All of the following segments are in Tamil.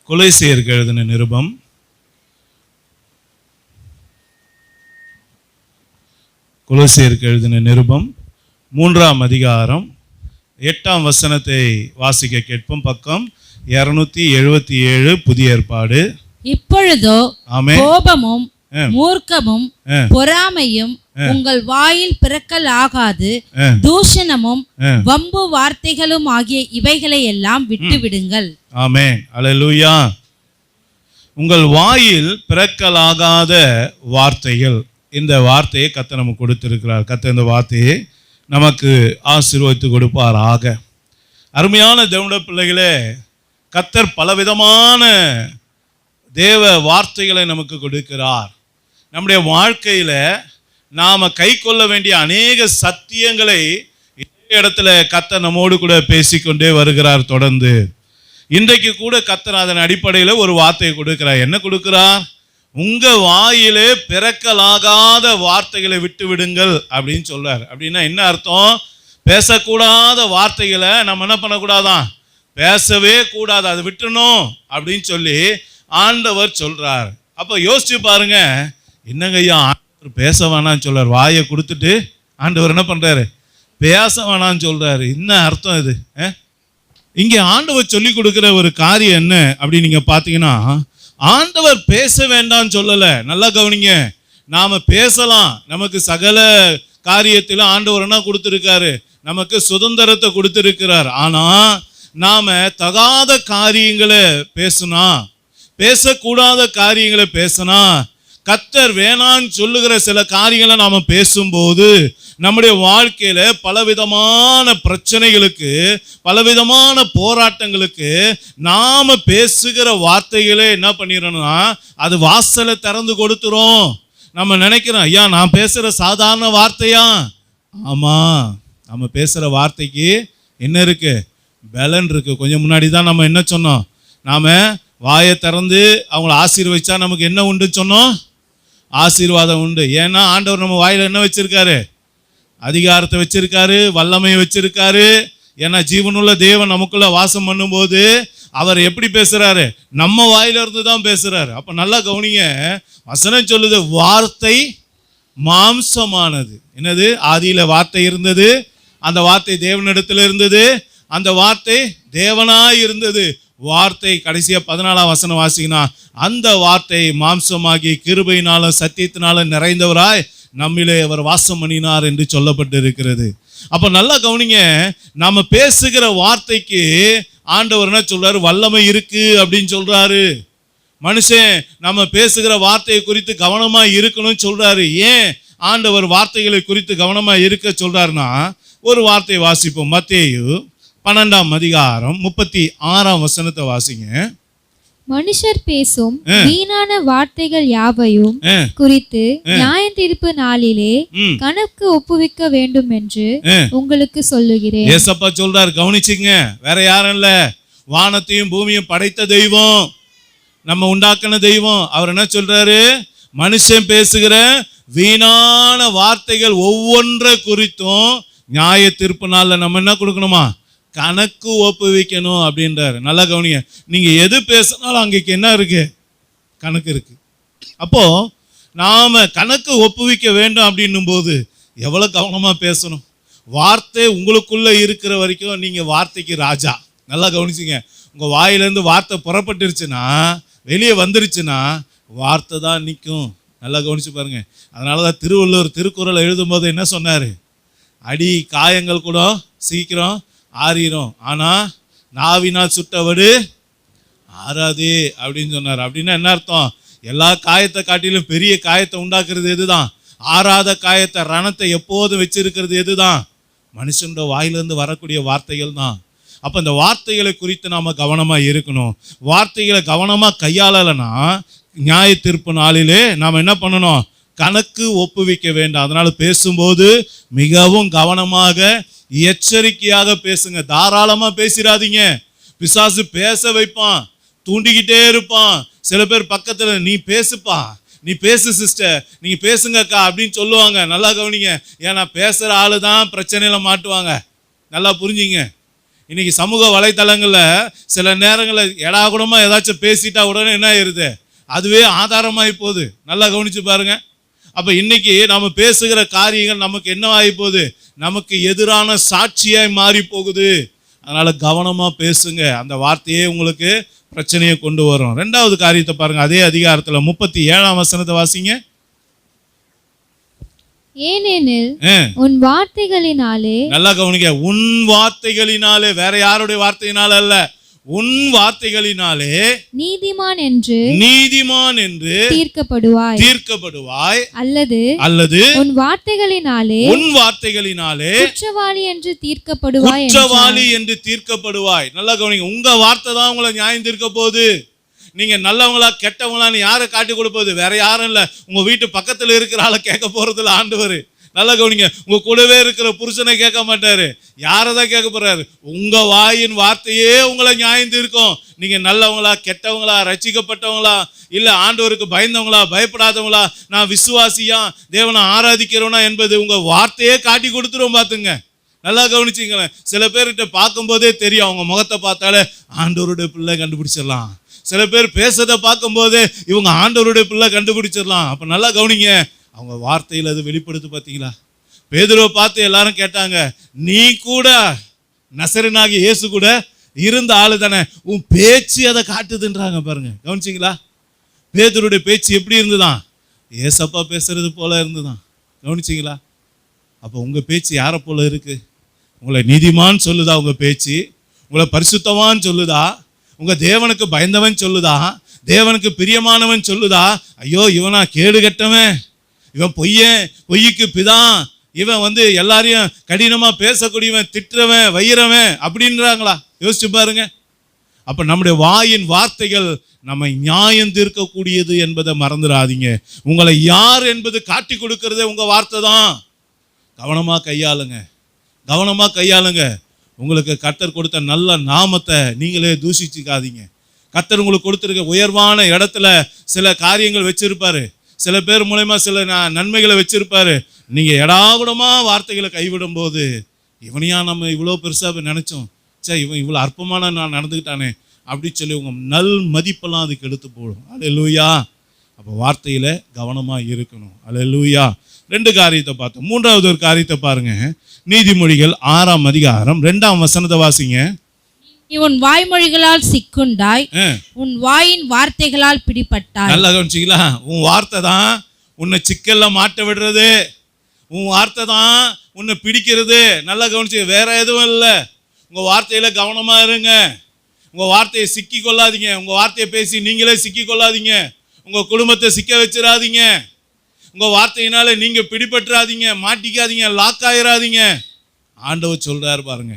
கொலோசியருக்கு எழுதின நிருபம் கொலோசியருக்கு எழுதின நிருபம் 3ஆம் அதிகாரம் 8ஆம் வசனத்தை வாசிக்க கேட்போம். பக்கம் 277 புதிய ஏற்பாடு. இப்பொழுதோ கோபமும் மூர்க்கமும் பொறாமையும் உங்கள் வாயில் பிறக்கல் ஆகாது, தூஷணமும் வம்பு வார்த்தைகளும் ஆகிய இவைகளை எல்லாம் விட்டு விடுங்கள். ஆமென், அல்லேலூயா. உங்கள் வாயில் பிறக்கலாகாத வார்த்தைகள், இந்த வார்த்தையை கர்த்தர் நமக்கு கொடுத்திருக்கிறார். கர்த்தர் இந்த வார்த்தையை நமக்கு ஆசீர்வதித்து கொடுப்பாராக. அருமையான தேவனுடைய பிள்ளைகளே, கர்த்தர் பலவிதமான தேவ வார்த்தைகளை நமக்கு கொடுக்கிறார். நம்முடைய வாழ்க்கையில நாம கை கொள்ள வேண்டிய அநேக சத்தியங்களை இந்த இடத்துல கர்த்தர் நம்மோடு கூட பேசிக்கொண்டே வருகிறார் தொடர்ந்து. இன்றைக்கு கூட கர்த்தர் அதன் அடிப்படையில் ஒரு வார்த்தையை கொடுக்கிறார். என்ன கொடுக்கிறார்? உங்க வாயிலே பிறக்கலாகாத வார்த்தைகளை விட்டு விடுங்கள் அப்படின்னு சொல்றார். அப்படின்னா என்ன அர்த்தம்? பேசக்கூடாத வார்த்தைகளை நம்ம என்ன பண்ணக்கூடாதான், பேசவே கூடாது, அதை விட்டுணும் அப்படின்னு சொல்லி ஆண்டவர் சொல்றார். அப்போ யோசிச்சு பாருங்க, என்னங்க ஐயா ஆண்டவர் பேச வேணான்னு சொல்றார், வாயை கொடுத்துட்டு ஆண்டவர் என்ன பண்றாரு, பேச வேணான்னு சொல்றாரு. என்ன அர்த்தம் இது? இங்கே ஆண்டவர் சொல்லி கொடுக்குற ஒரு காரியம் என்ன அப்படின்னு நீங்க பாத்தீங்கன்னா, ஆண்டவர் பேச வேண்டாம்னு சொல்லல. நல்லா கவனிங்க, நாம பேசலாம். நமக்கு சகல காரியத்திலும் ஆண்டவர் என்ன கொடுத்திருக்காரு, நமக்கு சுதந்திரத்தை கொடுத்திருக்கிறார். ஆனா நாம தகாத காரியங்களை பேசினா, பேசக்கூடாத காரியங்களை பேசினா, கர்த்தர் வேணான்னு சொல்லுகிற சில காரியங்களை நாம பேசும்போது நம்முடைய வாழ்க்கையில பலவிதமான பிரச்சனைகளுக்கு, பலவிதமான போராட்டங்களுக்கு நாம பேசுகிற வார்த்தைகளே என்ன பண்ணிடணும்னா அது வாசலை திறந்து கொடுத்துரும். நம்ம நினைக்கிறோம், ஐயா நான் பேசுற சாதாரண வார்த்தையா? ஆமா, நம்ம பேசுற வார்த்தைக்கு என்ன இருக்கு, பலன் இருக்கு. கொஞ்சம் முன்னாடி தான் நம்ம என்ன சொன்னோம், நாம வாயை திறந்து அவங்கள ஆசீர்வதிச்சா நமக்கு என்ன உண்டு சொன்னோம், ஆசீர்வாதம் உண்டு. ஏன்னா ஆண்டவர் நம்ம வாயில என்ன வச்சிருக்காரு, அதிகாரத்தை வச்சிருக்காரு, வல்லமையை வச்சிருக்காரு. ஏன்னா ஜீவனுள்ள தேவன் நமக்குள்ள வாசம் பண்ணும்போது அவர் எப்படி பேசுறாரு, நம்ம வாயில இருந்து தான் பேசுறாரு. அப்ப நல்லா கவனிங்க, வசனம் சொல்லுது வார்த்தை மாம்சமானது. என்னது? ஆதியில வார்த்தை இருந்தது, அந்த வார்த்தை தேவனிடத்துல இருந்தது, அந்த வார்த்தை தேவனாய் இருந்தது. வார்த்தை கடைசியா 14ஆம் வசனம் வாசிங்கன்னா, அந்த வார்த்தை மாம்சமாகி கிருபையினாலும் சத்தியத்தினாலும் நிறைந்தவராய் நம்மிலே அவர் வாசம் பண்ணினார் என்று சொல்லப்பட்டு இருக்கிறது. அப்ப நல்லா கவனிங்க, நாம பேசுகிற வார்த்தைக்கு ஆண்டவர் என்ன சொல்றாரு, வல்லமை இருக்கு அப்படின்னு சொல்றாரு. மனுஷன் நம்ம பேசுகிற வார்த்தையை குறித்து கவனமா இருக்கணும்னு சொல்றாரு. ஏன் ஆண்டவர் வார்த்தைகளை குறித்து கவனமா இருக்க சொல்றாருன்னா, ஒரு வார்த்தை வாசிப்போம். மத்தேயு 12ஆம் அதிகாரம் 36ஆம் வசனத்தை வாசிங்க. மனுஷர் பேசும் வீணான வார்த்தைகள் யாவையும் குறித்து நியாயத்தீர்ப்பு நாளிலே கணக்கு ஒப்புவிக்க வேண்டும் என்று உங்களுக்கு சொல்லுகிறேன். ஏசப்பா சொல்றாரு, கவனிச்சுங்க. வேற யாரும் இல்ல, வானத்தையும் பூமியும் படைத்த தெய்வம், நம்ம உண்டாக்கின தெய்வம். அவர் என்ன சொல்றாரு, மனுஷன் பேசுகிற வீணான வார்த்தைகள் ஒவ்வொன்றை குறித்தும் நியாய தீர்ப்பு நாள்ல நம்ம என்ன கொடுக்கணுமா, கணக்கு ஒப்புவிக்கணும் அப்படின்றாரு. நல்லா கவனிங்க, நீங்க எது பேசினாலும் அங்கேக்கு என்ன இருக்கு, கணக்கு இருக்கு. அப்போ நாம கணக்கு ஒப்புவிக்க வேண்டும் அப்படின்னும் போது எவ்வளவு கவனமா பேசணும். வார்த்தை உங்களுக்குள்ள இருக்கிற வரைக்கும் நீங்க வார்த்தைக்கு ராஜா. நல்லா கவனிச்சுங்க, உங்க வாயிலிருந்து வார்த்தை புறப்பட்டுருச்சுன்னா, வெளியே வந்துருச்சுன்னா வார்த்தை தான் நிற்கும். நல்லா கவனிச்சு பாருங்க. அதனாலதான் திருவள்ளுவர் திருக்குறளை எழுதும் போது என்ன சொன்னாரு, அடி காயங்கள் கூட சீக்கிரம் ஆறிடும், ஆனா நாவினால் சுட்டவடு ஆறாதே அப்படின்னு சொன்னார். அப்படின்னா என்ன அர்த்தம், எல்லா காயத்தை காட்டிலும் பெரிய காயத்தை உண்டாக்குறது எதுதான், ஆறாத காயத்தை ரணத்தை எப்போதும் வச்சிருக்கிறது எதுதான், மனுஷனோட வாயிலிருந்து வரக்கூடிய வார்த்தைகள் தான். அப்ப இந்த வார்த்தைகளை குறித்து நாம கவனமா இருக்கணும். வார்த்தைகளை கவனமா கையாளலைன்னா நியாய தீர்ப்பு நாளிலே நாம என்ன பண்ணணும், கணக்கு ஒப்புவிக்க வேண்டாம். அதனால பேசும்போது மிகவும் கவனமாக எச்சரிக்கையாக பேசுங்க. தாராளமா பேசிடாதீங்க. பிசாசு பேச வைப்பான், தூண்டிக்கிட்டே இருப்பான். சில பேர் பக்கத்துல, நீ பேசுப்பா, நீ பேசு சிஸ்டர், நீங்க பேசுங்கக்கா அப்படின்னு சொல்லுவாங்க. நல்லா கவனிங்க, ஏன்னா பேசுற ஆளு தான் பிரச்சனையில மாட்டுவாங்க. நல்லா புரிஞ்சுங்க. இன்னைக்கு சமூக வலைத்தளங்கள்ல சில நேரங்களில் எடாகுடமா ஏதாச்சும் பேசிட்டா உடனே என்ன ஆயிருது, அதுவே ஆதாரமாகி போகுது. நல்லா கவனிச்சு பாருங்க. அப்ப இன்னைக்கு நாம பேசுகிற காரியங்கள் நமக்கு என்னவாகி போகுது, நமக்கு எதிரான சாட்சியாய் மாறி போகுது. அதனால கவனமா பேசுங்க. அந்த வார்த்தையே உங்களுக்கு பிரச்சனையை கொண்டு வரும். 2வது காரியத்தை பாருங்க, அதே அதிகாரத்துல 37ஆம் வசனத்தை வாசிங்க. ஏனெனில் உன் வார்த்தைகளினாலே, நல்லா கவனிக்க, உன் வார்த்தைகளினாலே, வேற யாருடைய வார்த்தையினால அல்ல, உன் வார்த்தைகளினாலே நீதிமான் என்று தீர்க்கப்படுவாய், அல்லது உன் வார்த்தைகளினாலே குற்றவாளி என்று தீர்க்கப்படுவாய். நல்லா கவனிங்க, உங்க வார்த்தை தான் உங்களை நியாயம் தீர்க்க போகுது. நீங்க நல்லவங்களா கெட்டவங்களான்னு யாரை காட்டி கொடுப்பது, வேற யாரும் இல்ல, உங்க வீட்டு பக்கத்துல இருக்கிற ஆளை கேட்க போறதுல ஆண்டவர். நல்லா கவனிங்க, உங்க கூடவே இருக்கிற புருஷனை கேட்க மாட்டாரு, யாரதான் கேட்க போறாரு, உங்க வாயின் வார்த்தையே உங்களை நியாயம் தீர்க்கும். நீங்க நல்லவங்களா கெட்டவங்களா, ரட்சிக்கப்பட்டவங்களா, இல்ல ஆண்டவருக்கு பயந்தவங்களா பயப்படாதவங்களா, நான் விசுவாசியா தேவனை ஆராதிக்கிறவனா என்பது உங்க வார்த்தையே காட்டி கொடுத்துரும். பாத்துங்க, நல்லா கவனிச்சிங்களேன். சில பேர்கிட்ட பார்க்கும் போதே தெரியும், அவங்க முகத்தை பார்த்தாலே ஆண்டவருடைய பிள்ளை கண்டுபிடிச்சிடலாம். சில பேர் பேசுறதை பார்க்கும் போதே இவங்க ஆண்டவருடைய பிள்ளை கண்டுபிடிச்சிடலாம். அப்ப நல்லா கவனிங்க, அவங்க வார்த்தையில் அது வெளிப்படுத்து. பார்த்தீங்களா, பேதுருவை பார்த்து எல்லாரும் கேட்டாங்க, நீ கூட நசரேயனாகிய இயேசு கூட இருந்த ஆளு தானே, உன் பேச்சு அதை காட்டுதுன்றாங்க. பாருங்க, கவனிச்சிங்களா, பேதுருடைய பேச்சு எப்படி இருந்துதான், ஏசப்பா பேசுறது போல இருந்துதான். கவனிச்சிங்களா, அப்போ உங்க பேச்சு யாரை போல இருக்கு? உங்களை நீதிமான் சொல்லுதா உங்க பேச்சு? உங்களை பரிசுத்தவான் சொல்லுதா? உங்க தேவனுக்கு பயந்தவன் சொல்லுதா? தேவனுக்கு பிரியமானவன் சொல்லுதா? ஐயோ இவனா கேடு கட்டவன், இவன் பொய்யுக்கு பிதான், இவன் எல்லாரையும் கடினமா பேசக்கூடியவன், திட்டுறவன், வைரவன் அப்படின்றாங்களா? யோசிச்சு பாருங்க. அப்ப நம்முடைய வாயின் வார்த்தைகள் நம்மை நியாயம் தீர்க்கக்கூடியது என்பதை மறந்துடாதீங்க. உங்களை யார் என்பது காட்டி கொடுக்கறதே உங்க வார்த்தை தான். கவனமா கையாளுங்க. உங்களுக்கு கர்த்தர் கொடுத்த நல்ல நாமத்தை நீங்களே தூஷிச்சுக்காதீங்க. கர்த்தர் உங்களுக்கு கொடுத்திருக்க உயர்வான இடத்துல சில காரியங்கள் வச்சிருப்பாரு, சில பேர் மூலமா சில நன்மைகளை வச்சிருப்பாரு. நீங்க எடாகுடமா வார்த்தைகளை கைவிடும் போது, இவனையா நம்ம இவ்வளோ பெருசா நினைச்சோம், சே இவன் இவ்வளோ அற்பமான நான் நடந்துக்கிட்டானே அப்படின்னு சொல்லி உங்க நல் மதிப்பெல்லாம் அதுக்கு எடுத்து போடும். அல்லேலூயா. அப்போ வார்த்தையில கவனமா இருக்கணும். அல்லேலூயா. 2 காரியத்தை பார்த்தோம். 3வது ஒரு காரியத்தை பாருங்க, நீதிமொழிகள் 6ஆம் அதிகாரம் 2ஆம் வசனத்தை வாசிங்க. நீ உன் வாய்மொழிகளால் சிக்குண்டாய், உன் வாயின் வார்த்தைகளால் பிடிபட்டாய். நல்லா கவனிச்சிங்களா, உன் வார்த்தை தான் உன்னை சிக்கல்ல மாட்ட விடுறது, உன் வார்த்தை தான் உன்னை பிடிக்கிறது. நல்லா கவனிச்சு, வேற எதுவும் இல்லை. உங்க வார்த்தையில கவனமா இருங்க. உங்க வார்த்தையை சிக்கி கொள்ளாதீங்க. உங்க வார்த்தையை பேசி நீங்களே சிக்கி கொள்ளாதீங்க. உங்க குடும்பத்தை சிக்க வச்சிடாதீங்க. உங்க வார்த்தையினால நீங்க பிடிபட்டுறாதீங்க, மாட்டிக்காதீங்க, லாக் ஆயிராதீங்க. ஆண்டவர் சொல்றாரு பாருங்க.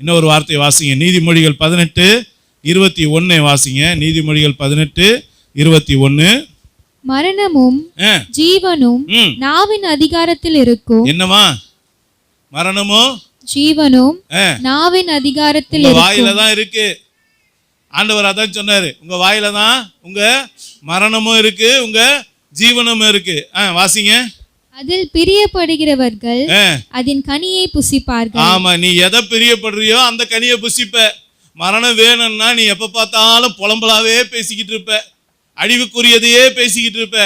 இன்னொரு வார்த்தை வாசிங்க, நீதிமொழிகள் 18:21 வாசிங்க. நீதிமொழிகள் 18:21. மரணமும் ஜீவனும் நாவின் அதிகாரத்தில் இருக்கும். என்னமா? மரணமும் ஜீவனும் நாவின் அதிகாரத்தில் இருக்கும். வாயில தான் இருக்கு. ஆண்டவர் அதான் சொன்னாரு, உங்க வாயில தான் உங்க மரணமும் இருக்கு, உங்க ஜீவனும் இருக்கு. வாசிங்க. அதில் பிரியப்படுகிறவர்கள் அதன் கனியை புசிப்பார்கள். ஆமா, நீ எதை பிரியப்படுறியோ அந்த கனியை புசிப்ப. மரணம் வேணும்னா நீ எப்ப பார்த்தாலும் புலம்பலாவே பேசிக்கிட்டு இருப்ப, அழிவுக்குரியதையே பேசிக்கிட்டு இருப்ப.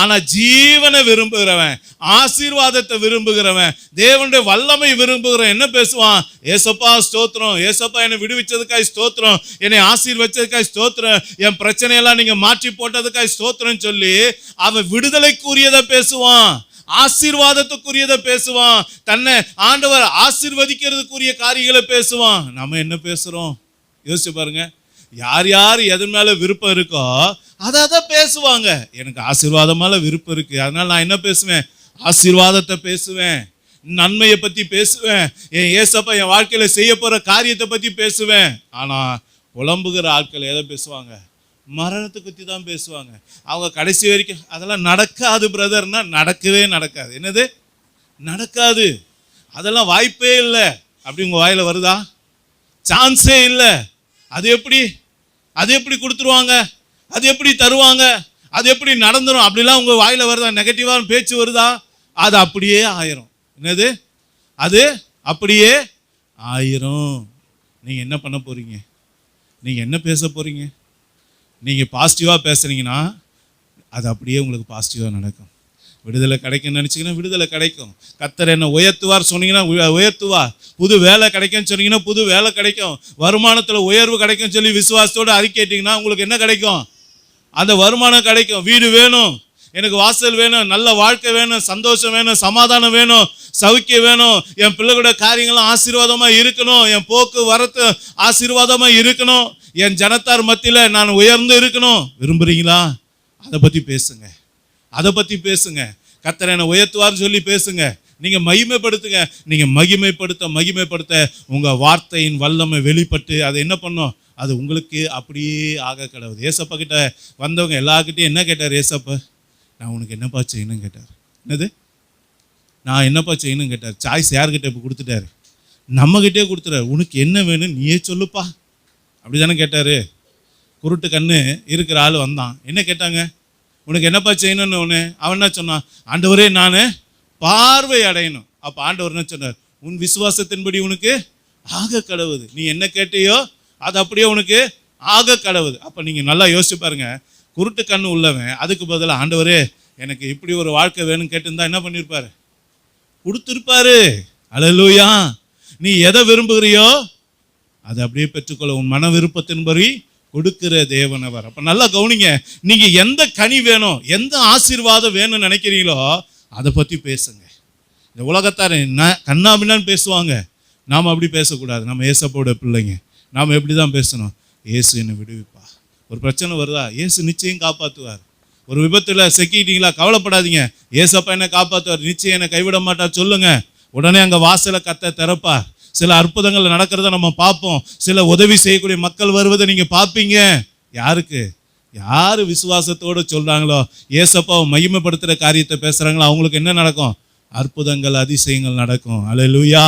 ஆனா ஜீவனை விரும்புகிறவன், ஆசீர்வாதத்தை விரும்புகிறவன், தேவனுடைய வல்லமை விரும்புகிறவன் என்ன பேசுவான்? ஏசப்பா ஸ்தோத்திரம், ஏசப்பா என்னை விடுவிச்சதுக்காய் ஸ்தோத்திரம், என்னை ஆசீர்வச்சதுக்காய் ஸ்தோத்திரம், என் பிரச்சனையெல்லாம் நீங்க மாற்றி போட்டதுக்காய் ஸ்தோத்திரம் சொல்லி அவன் விடுதலைக்குரியதை பேசுவான், ஆசீர்வாதத்துக்குரியதை பேசுவான், தன்னை ஆண்டவர் ஆசீர்வதிக்கிறதுக்குரிய காரியங்களை பேசுவான். நம்ம என்ன பேசுறோம்? யோசிச்சு பாருங்க. யார் யார் எது மேல விருப்பம் இருக்கோ அதை பேசுவாங்க. எனக்கு ஆசீர்வாதம் மேல விருப்பம் இருக்கு, அதனால நான் என்ன பேசுவேன்? ஆசீர்வாதத்தை பேசுவேன், நன்மையை பத்தி பேசுவேன், என் ஏசப்பா என் வாழ்க்கையில செய்ய போற காரியத்தை பத்தி பேசுவேன். ஆனா புலம்புகிற ஆட்கள் எதை பேசுவாங்க? மரணத்தை பத்தி தான் பேசுவாங்க. அவங்க கடைசி வரைக்கும் அதெல்லாம் நடக்காது பிரதர்னா நடக்கவே நடக்காது. என்னது நடக்காது? அதெல்லாம் வாய்ப்பே இல்லை அப்படி உங்க வாயில வருதா? சான்ஸே இல்லை. அது எப்படி கொடுத்துருவாங்க? அது எப்படி தருவாங்க? அது எப்படி நடந்துரும்? அப்படிலாம் உங்க வாயில வருதா? நெகட்டிவான பேச்சு வருதா? அது அப்படியே ஆயிரும். என்னது? அது அப்படியே ஆயிரும். நீங்கள் என்ன பண்ண போகிறீங்க? நீங்கள் என்ன பேச போகிறீங்க? நீங்கள் பாசிட்டிவாக பேசுகிறீங்கன்னா அது அப்படியே உங்களுக்கு பாசிட்டிவாக நடக்கும். விடுதலை கிடைக்கும்னு நினச்சிங்கன்னா விடுதலை கிடைக்கும். கர்த்தர் என்ன உயர்த்துவார் சொன்னீங்கன்னா உயர்த்துவார். புது வேலை கிடைக்கும்னு சொன்னீங்கன்னா புது வேலை கிடைக்கும். வருமானத்தில் உயர்வு கிடைக்கும்னு சொல்லி விசுவாசத்தோடு அறிக்கைட்டிங்கன்னா உங்களுக்கு என்ன கிடைக்கும்? அந்த வருமானம் கிடைக்கும். வீடு வேணும், எனக்கு வாசல் வேணும், நல்ல வாழ்க்கை வேணும், சந்தோஷம் வேணும், சமாதானம் வேணும், சௌக்கியம் வேணும், என் பிள்ளைகளோட காரியங்களும் ஆசீர்வாதமாக இருக்கணும், என் போக்கு வரத்து ஆசீர்வாதமாக இருக்கணும், என் ஜனத்தார் மத்தியில் நான் உயர்ந்து இருக்கணும். விரும்புகிறீங்களா? அதை பற்றி பேசுங்க, அதை பற்றி பேசுங்க. கர்த்தர் என்னை உயர்த்துவார்னு சொல்லி பேசுங்க. நீங்கள் மகிமைப்படுத்துங்க. நீங்கள் மகிமைப்படுத்த உங்கள் வார்த்தையின் வல்லமை வெளிப்பட்டு அதை என்ன பண்ணும்? அது உங்களுக்கு அப்படியே ஆக கடவுது. ஏசப்பா கிட்ட வந்தவங்க எல்லாருக்கிட்டையும் என்ன கேட்டார் ஏசப்பா? நான் உனக்கு என்னப்பா செய்யணும்னு கேட்டார். என்னது? நான் என்னப்பா செய்யணும்னு கேட்டார். சாய்ஸ் யார்கிட்ட இப்போ கொடுத்துட்டாரு? நம்மகிட்டே கொடுத்துட்டாரு. உனக்கு என்ன வேணும் நீயே சொல்லுப்பா, அப்படி தானே கேட்டார். குருட்டு கண்ணு இருக்கிற ஆள் வந்தான். என்ன கேட்டாங்க? உனக்கு என்னப்பா செய்யணும்னு ஒன்று. அவன் என்ன சொன்னான்? ஆண்டவரே நான் பார்வை அடையணும். அப்போ ஆண்டவர் என்ன சொன்னார்? உன் விசுவாசத்தின்படி உனக்கு ஆக கடவுது. நீ என்ன கேட்டியோ அது அப்படியே உனக்கு ஆக கடவுது. அப்போ நீங்கள் நல்லா யோசிச்சு பாருங்க. குருட்டு கண்ணு உள்ளவன் அதுக்கு பதிலாக ஆண்டவரே எனக்கு இப்படி ஒரு வாழ்க்கை வேணும்னு கேட்டுருந்தா என்ன பண்ணியிருப்பாரு? கொடுத்துருப்பாரு. அல்லேலூயா. நீ எதை விரும்புகிறியோ அதை அப்படியே பெற்றுக்கொள்ள உன் மன விருப்பத்தின்படி கொடுக்கிற தேவனவர். அப்போ நல்லா கவனிங்க. நீங்கள் எந்த கனி வேணும், எந்த ஆசீர்வாதம் வேணும்னு நினைக்கிறீங்களோ அதை பற்றி பேசுங்க. இந்த உலகத்தார் கண்ணாபின்னான்னு பேசுவாங்க. நாம் அப்படி பேசக்கூடாது. நம்ம ஏசப்போட பிள்ளைங்க. நாம் எப்படி தான் பேசணும்? இயேசு என்னை விடுவிப்பா. ஒரு பிரச்சனை வருதா? இயேசு நிச்சயம் காப்பாற்றுவார். ஒரு விபத்தில் சிக்கிட்டீங்களா? கவலைப்படாதீங்க, ஏசப்பா என்னை காப்பாற்றுவார், நிச்சயம் என்னை கைவிட மாட்டார் சொல்லுங்க. உடனே அங்கே வாசலை கத்த திறப்பார். சில அற்புதங்கள் நடக்கிறத நம்ம பார்ப்போம். சில உதவி செய்யக்கூடிய மக்கள் வருவதை நீங்கள் பார்ப்பீங்க. யாருக்கு? யார் விசுவாசத்தோடு சொல்கிறாங்களோ, ஏசப்பாவை மகிமைப்படுத்துகிற காரியத்தை பேசுகிறாங்களோ அவங்களுக்கு என்ன நடக்கும்? அற்புதங்கள் அதிசயங்கள் நடக்கும். அல்லேலூயா.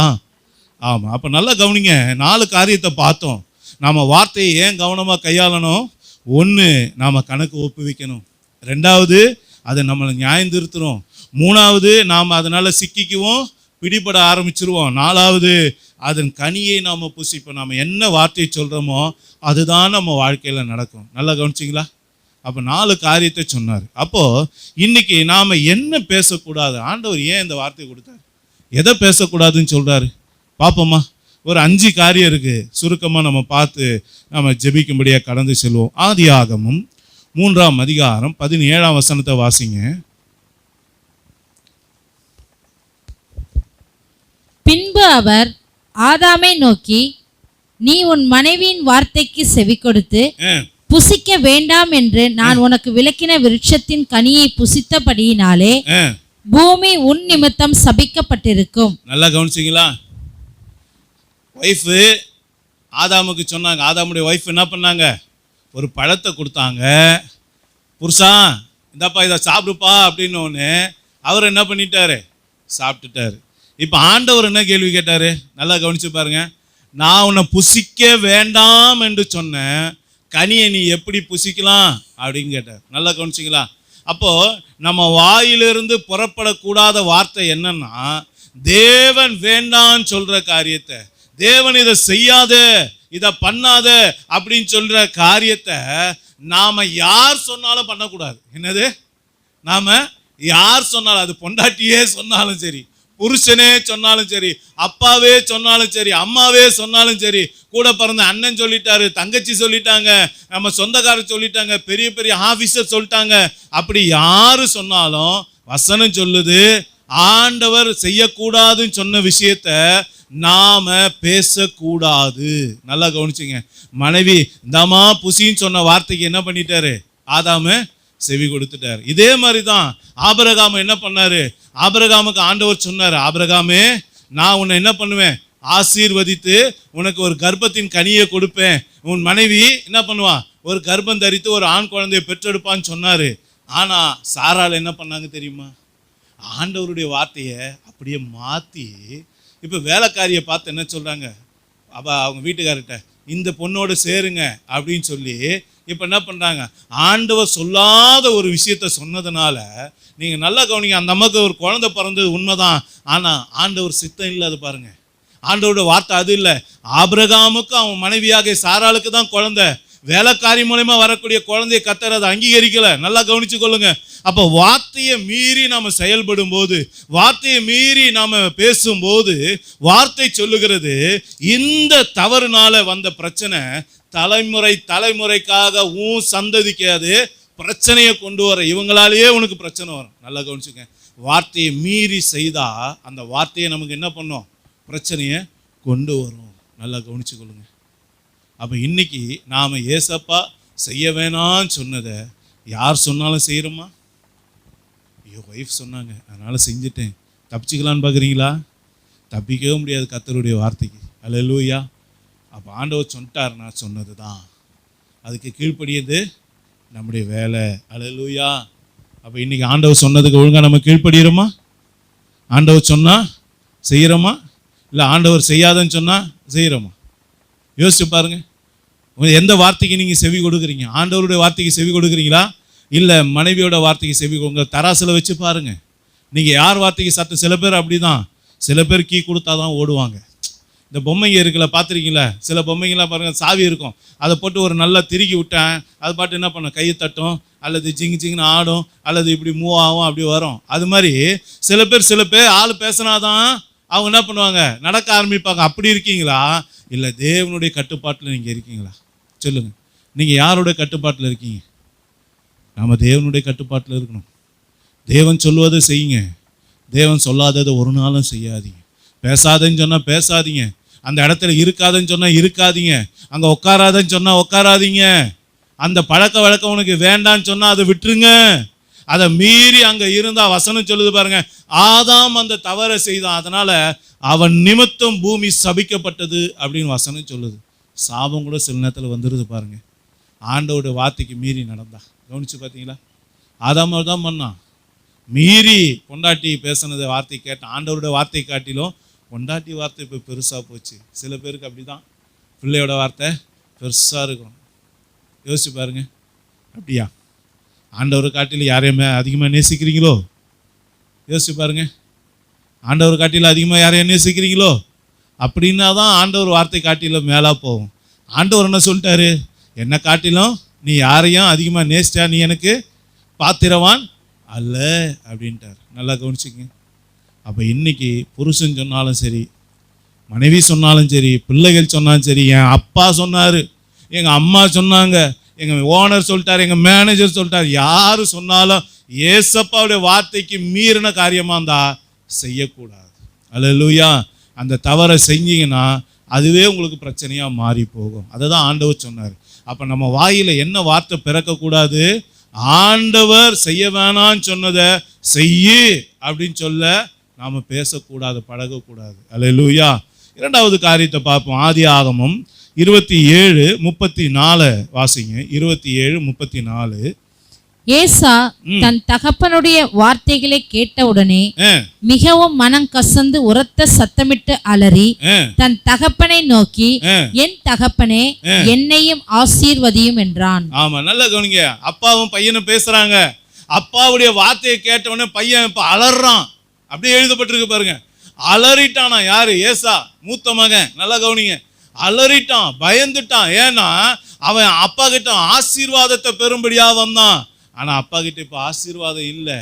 ஆமாம். அப்போ நல்லா கவனிங்க. 4 காரியத்தை பார்த்தோம். நாம் வார்த்தையை ஏன் கவனமாக கையாளணும்? 1, நாம் கணக்கு ஒப்புவிக்கணும். 2வது, அதை நம்மளை நியாயம் திருத்துறோம். 3வது, நாம் அதனால் சிக்கிக்குவோம், பிடிபட ஆரம்பிச்சிருவோம். 4வது, அதன் கனியை நாம் புசிப்போம். நாம் என்ன வார்த்தையை சொல்கிறோமோ அதுதான் நம்ம வாழ்க்கையில் நடக்கும். நல்லா கவனிச்சிங்களா? அப்போ 4 காரியத்தை சொன்னார். அப்போது இன்னைக்கு நாம் என்ன பேசக்கூடாது? ஆண்டவர் ஏன் இந்த வார்த்தையை கொடுத்தார்? எதை பேசக்கூடாதுன்னு சொல்கிறாரு பார்ப்போமா? ஒரு 5 காரியம் இருக்குது. சுருக்கமாக நம்ம பார்த்து நம்ம ஜெபிக்கும்படியாக கடந்து செல்வோம். ஆதியாகமம் 3ஆம் அதிகாரம் 17ஆம் வசனத்தை வாசிங்க. பின்பு அவர் ஆதாமை நோக்கி, நீ உன் மனைவியின் வார்த்தைக்கு செவி கொடுத்து புசிக்க வேண்டாம் என்று நான் உனக்கு விலக்கின விருட்சத்தின் கனியை புசித்தபடியினாலே பூமி உன் நிமித்தம் சபிக்கப்பட்டிருக்கும். நல்லா கவனிச்சிங்களா? ஒய்ஃபு ஆதாமுக்கு சொன்னாங்க. ஆதாமுடைய ஒய்ஃப் என்ன பண்ணாங்க? ஒரு பழத்தை கொடுத்தாங்க. புருஷா இந்தாப்பா இதை சாப்பிடுப்பா அப்படின்னு ஒன்று. அவர் என்ன பண்ணிட்டாரு? சாப்பிட்டுட்டாரு. இப்போ ஆண்டவர் என்ன கேள்வி கேட்டார்? நல்லா கவனிச்சு பாருங்க. நான் உன்னை புசிக்க வேண்டாம் என்று சொன்னேன், கனியை நீ எப்படி புசிக்கலாம் அப்படின்னு கேட்டார். நல்லா கவனிச்சிங்களா? அப்போது நம்ம வாயிலிருந்து புறப்படக்கூடாத வார்த்தை என்னன்னா, தேவன் வேண்டான்னு சொல்கிற காரியத்தை, தேவன் இதை செய்யாத, இதை பண்ணாத அப்படின்னு சொல்கிற காரியத்தை நாம் யார் சொன்னாலும் பண்ணக்கூடாது. என்னது? நாம் யார் சொன்னாலும், அது பொண்டாட்டியே சொன்னாலும் சரி, புருஷனே சொன்னாலும் சரி, அப்பாவே சொன்னாலும் சரி, அம்மாவே சொன்னாலும் சரி, கூட பிறந்த அண்ணன் சொல்லிட்டாரு, தங்கச்சி சொல்லிட்டாங்க, நம்ம சொந்தக்காரர் சொல்லிட்டாங்க, பெரிய பெரிய ஆஃபீஸர் சொல்லிட்டாங்க, அப்படி யாரு சொன்னாலும் வசனம் சொல்லுது, ஆண்டவர் செய்யக்கூடாதுன்னு சொன்ன விஷயத்த நாம பேசக்கூடாது. நல்லா கவனிச்சுங்க. மனைவி இந்தாமா புசின்னு சொன்ன வார்த்தைக்கு என்ன பண்ணிட்டாரு? ஆதாம செவி கொடுத்துட்டார். இதே மாதிரி தான் ஆபிரகாம் என்ன பண்ணாரு? ஆபிரகாமுக்கு ஆண்டவர் சொன்னார், ஆபிரகாமே நான் உன்னை என்ன பண்ணுவேன்? ஆசீர்வதித்து உனக்கு ஒரு கர்ப்பத்தின் கனியை கொடுப்பேன். உன் மனைவி என்ன பண்ணுவா? ஒரு கர்ப்பம் தரித்து ஒரு ஆண் குழந்தையை பெற்றெடுப்பான்னு சொன்னாரு. ஆனா சாராள் என்ன பண்ணாங்க தெரியுமா? ஆண்டவருடைய வார்த்தையை அப்படியே மாற்றி இப்போ வேலைக்காரியை பார்த்து என்ன சொல்றாங்க? அவங்க வீட்டுக்கார்கிட்ட இந்த பொண்ணோடு சேருங்க அப்படின்னு சொல்லி இப்போ என்ன பண்ணுறாங்க? ஆண்டவர் சொல்லாத ஒரு விஷயத்த சொன்னதுனால, நீங்கள் நல்லா கவனிங்க, அந்த அம்மாவுக்கு ஒரு குழந்தை பிறந்தது உண்மைதான், ஆனால் ஆண்டவர் சித்தம் இல்லாத பாருங்க. ஆண்டவரோட வார்த்தை அது இல்லை. ஆபிரகாமுக்கு அவன் மனைவியாக சாராளுக்கு தான் குழந்தை. வேலைக்காரி மூலமா வரக்கூடிய குழந்தைய கர்த்தர் அதை அங்கீகரிக்கல. நல்லா கவனிச்சு கொள்ளுங்க. அப்போ வார்த்தையை மீறி நாம செயல்படும் போது, வார்த்தையை மீறி நாம பேசும்போது, வார்த்தை சொல்லுகிறது இந்த தவறுனால வந்த பிரச்சனை தலைமுறைக்காக உன் சந்ததிக்கு அது பிரச்சனையை கொண்டு வர, இவங்களாலேயே உனக்கு பிரச்சனை வரும். நல்லா கவனிச்சுங்க. வார்த்தையை மீறி செய்தா அந்த வார்த்தையை நமக்கு என்ன பண்ணும்? பிரச்சனையை கொண்டு வரும். நல்லா கவனிச்சு கொள்ளுங்க. அப்போ இன்னைக்கு நாம் ஏசப்பா செய்ய வேணான்னு சொன்னதை யார் சொன்னாலும் செய்கிறோமா? ஐயோ ஒய்ஃப் சொன்னாங்க அதனால் செஞ்சுட்டேன், தப்பிச்சிக்கலான்னு பார்க்குறீங்களா? தப்பிக்கவே முடியாது கர்த்தருடைய வார்த்தைக்கு. அல்லேலூயா. அப்போ ஆண்டவர் சொல்லிட்டார், நான் சொன்னது தான், அதுக்கு கீழ்ப்படியது நம்முடைய வேலை. அல்லேலூயா. அப்போ இன்றைக்கி ஆண்டவர் சொன்னதுக்கு ஒழுங்காக நம்ம கீழ்ப்படிகிறோமா? ஆண்டவர் சொன்னால் செய்கிறோமா? இல்லை ஆண்டவர் செய்யாதன்னு சொன்னால் செய்கிறோமா? யோசிச்சு பாருங்க. எந்த வார்த்தைக்கு நீங்கள் செவி கொடுக்குறீங்க? ஆண்டவருடைய வார்த்தைக்கு செவி கொடுக்குறீங்களா, இல்லை மனைவியோட வார்த்தைக்கு செவி கொடுங்க? தராசில் வச்சு பாருங்க. நீங்கள் யார் வார்த்தைக்கு சத்து? சில பேர் அப்படி தான், சில பேர் கீ கொடுத்தா தான் ஓடுவாங்க. இந்த பொம்மைங்க இருக்குல்ல, பார்த்துருக்கீங்களா? சில பொம்மைங்களாம் பாருங்கள், சாவி இருக்கும், அதை போட்டு ஒரு நல்லா திருக்கி விட்டேன், அது பாட்டு என்ன பண்ணும்? கையை தட்டும், அல்லது ஜிங்னு ஆடும், அல்லது இப்படி மூவ் ஆகும், அப்படி வரும். அது மாதிரி சில பேர் ஆள் பேசினாதான் அவங்க என்ன பண்ணுவாங்க? நடக்க ஆரம்பிப்பாங்க. அப்படி இருக்கீங்களா? இல்லை தேவனுடைய கட்டுப்பாட்டில் நீங்கள் இருக்கீங்களா? சொல்லுங்கள். நீங்கள் யாருடைய கட்டுப்பாட்டில் இருக்கீங்க? நாம் தேவனுடைய கட்டுப்பாட்டில் இருக்கணும். தேவன் சொல்வதை செய்யுங்க, தேவன் சொல்லாததை ஒரு நாளும் செய்யாதீங்க. பேசாதேன்னு சொன்னால் பேசாதீங்க, அந்த இடத்துல இருக்காதுன்னு சொன்னால் இருக்காதீங்க, அங்கே உட்காராதன்னு சொன்னால் உட்காராதீங்க. அந்த பழக்க வழக்கம் உனக்கு வேண்டான்னு சொன்னால் அதை விட்டுருங்க. அதை மீறி அங்கே இருந்தால் வசனம் சொல்லுது பாருங்க, ஆதாம் அந்த தவறை செய்தான், அதனால அவன் நிமித்தம் பூமி சபிக்கப்பட்டது அப்படின்னு வசனம் சொல்லுது. சாபம் கூட சில நேரத்தில் வந்துடுது பாருங்க, ஆண்டவருடைய வார்த்தைக்கு மீறி நடந்தா. கவனிச்சு பார்த்தீங்களா? ஆதாம் தான் பண்ணான், மீறி பொண்டாட்டி பேசினதை வார்த்தை கேட்டான். ஆண்டவருடைய வார்த்தை காட்டிலும் பொண்டாட்டி வார்த்தை இப்போ பெருசாக போச்சு. சில பேருக்கு அப்படி தான், பிள்ளையோட வார்த்தை பெருசாக இருக்கும். யோசிச்சு பாருங்க. அப்படியா? ஆண்டவரை காட்டிலும் யாரையுமே அதிகமாக நேசிக்கிறீங்களோ? யோசிச்சு பாருங்க. ஆண்டவர் காட்டிலும் அதிகமாக யாரையும் நேசிக்கிறீங்களோ? அப்படின்னா தான் ஆண்டவர் வார்த்தை காட்டிலும் மேலே போகும். ஆண்டவர் என்ன சொல்லிட்டாரு? என்னை காட்டிலும் நீ யாரையும் அதிகமாக நேசிச்சா நீ எனக்கு பாத்திரவான் அல்ல அப்படின்ட்டார். நல்லா கவனிச்சிங்க. அப்போ இன்னைக்கு புருஷன் சொன்னாலும் சரி, மனைவி சொன்னாலும் சரி, பிள்ளைகள் சொன்னாலும் சரி, என் அப்பா சொன்னார், எங்கள் அம்மா சொன்னாங்க, எங்கள் ஓனர் சொல்லிட்டார், எங்கள் மேனேஜர் சொல்லிட்டார், யார் சொன்னாலும் ஏசப்பாவுடைய வார்த்தைக்கு மீறின காரியமாக இருந்தால் செய்யக்கூடாது. அல்லேலூயா. அந்த தவறை செஞ்சீங்கன்னா அதுவே உங்களுக்கு பிரச்சனையாக மாறி போகும். அதை தான் ஆண்டவர் சொன்னார். அப்போ நம்ம வாயில் என்ன வார்த்தை பிறக்கக்கூடாது? ஆண்டவர் செய்ய வேணான்னு சொன்னதை செய்யு அப்படின்னு சொல்ல நாம் பேசக்கூடாது, பழகக்கூடாது. அல்லேலூயா. இரண்டாவது காரியத்தை பார்ப்போம். ஆதியாகமம் 27:34 வாசிங்க. 27:34. ஏசா தன் தகப்பனுடைய வார்த்தைகளை கேட்டவுடனே மிகவும் மனம் கசந்து உரத்த சத்தமிட்டு அலறி தன் தகப்பனை நோக்கி, என் தகப்பனே, என்னையும் ஆசீர்வதியும் என்றான். ஆமா, நல்லா கவனிங்க. அப்பாவும் பையனும் பேசுறாங்க. அப்பாவுடைய வார்த்தையை கேட்ட உடனே பையன் இப்ப அலறான். அப்படியே எழுதப்பட்டிருக்கு பாருங்க. அலறிட்டானா? யாரு? ஏசா, மூத்த மகன். நல்லா கவனிங்க. அலறிட்டான், பயந்துட்டான். ஏன்னா அவன் அப்பா கிட்ட ஆசீர்வாதத்தை பெறும்படியா வந்தான். ஆனா அப்பா கிட்ட இப்ப ஆசீர்வாதம் இல்லை.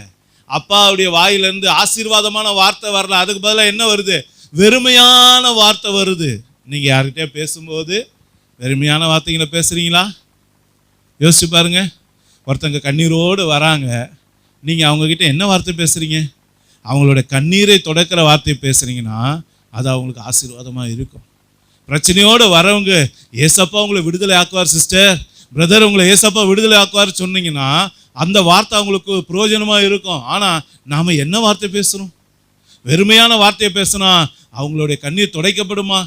அப்பாவுடைய வாயிலிருந்து ஆசீர்வாதமான வார்த்தை வரல, அதுக்கு பதிலாக என்ன வருது? வெறுமையான வார்த்தை வருது. நீங்க யார்கிட்ட பேசும்போது வெறுமையான வார்த்தைகளை பேசுறீங்களா? யோசிச்சு பாருங்க. ஒருத்தங்க கண்ணீரோடு வராங்க, நீங்க அவங்க கிட்ட என்ன வார்த்தை பேசுறீங்க? அவங்களோட கண்ணீரை தொடக்கிற வார்த்தை பேசுறீங்கன்னா அது அவங்களுக்கு ஆசீர்வாதமா இருக்கும். பிரச்சனையோடு வரவங்க, ஏசப்பா உங்களை விடுதலை ஆக்குவார் சிஸ்டர், பிரதர் உங்களை ஏசப்பா விடுதலை ஆக்குவார் சொன்னீங்கன்னா அந்த வார்த்தை அவங்களுக்கு பிரயோஜனமாக இருக்கும். ஆனால் நாம் என்ன வார்த்தை பேசுகிறோம்? வெறுமையான வார்த்தையை பேசுனா அவங்களுடைய கண்ணீர் துடைக்கப்படுமா?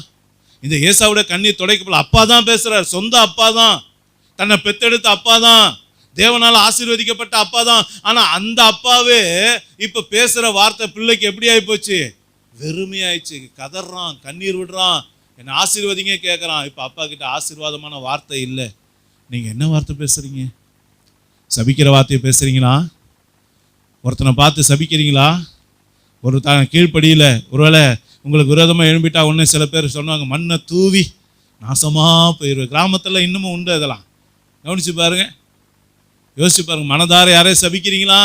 இந்த ஏசாவுடைய கண்ணீர் துடைக்கப்படல. அப்பா தான் பேசுகிறார், சொந்த அப்பா தான், தன்னை பெத்தெடுத்த அப்பா தான், தேவனால் ஆசீர்வதிக்கப்பட்ட அப்பா தான். ஆனால் அந்த அப்பாவே இப்போ பேசுகிற வார்த்தை பிள்ளைக்கு எப்படி ஆகிப்போச்சு? வெறுமையாயிடுச்சு. கதறான், கண்ணீர் விடுறான், என்னை ஆசீர்வதிங்க கேட்குறான். இப்போ அப்பா கிட்ட ஆசீர்வாதமான வார்த்தை இல்லை. நீங்கள் என்ன வார்த்தை பேசுகிறீங்க? சபிக்கிற வார்த்தையை பேசுகிறீங்களா? ஒருத்தனை பார்த்து சபிக்கிறீங்களா? ஒரு கீழ்ப்படியில் ஒருவேளை உங்களுக்கு விரோதமாக எழும்பிட்டா ஒன்று சில பேர் சொன்னாங்க மண்ணை தூவி நாசமாக போயிடுவேன். கிராமத்தில் இன்னமும் உண்டு அதெல்லாம். கவனிச்சு பாருங்க, யோசிச்சு பாருங்க. மனதார யாரையும் சபிக்கிறீங்களா?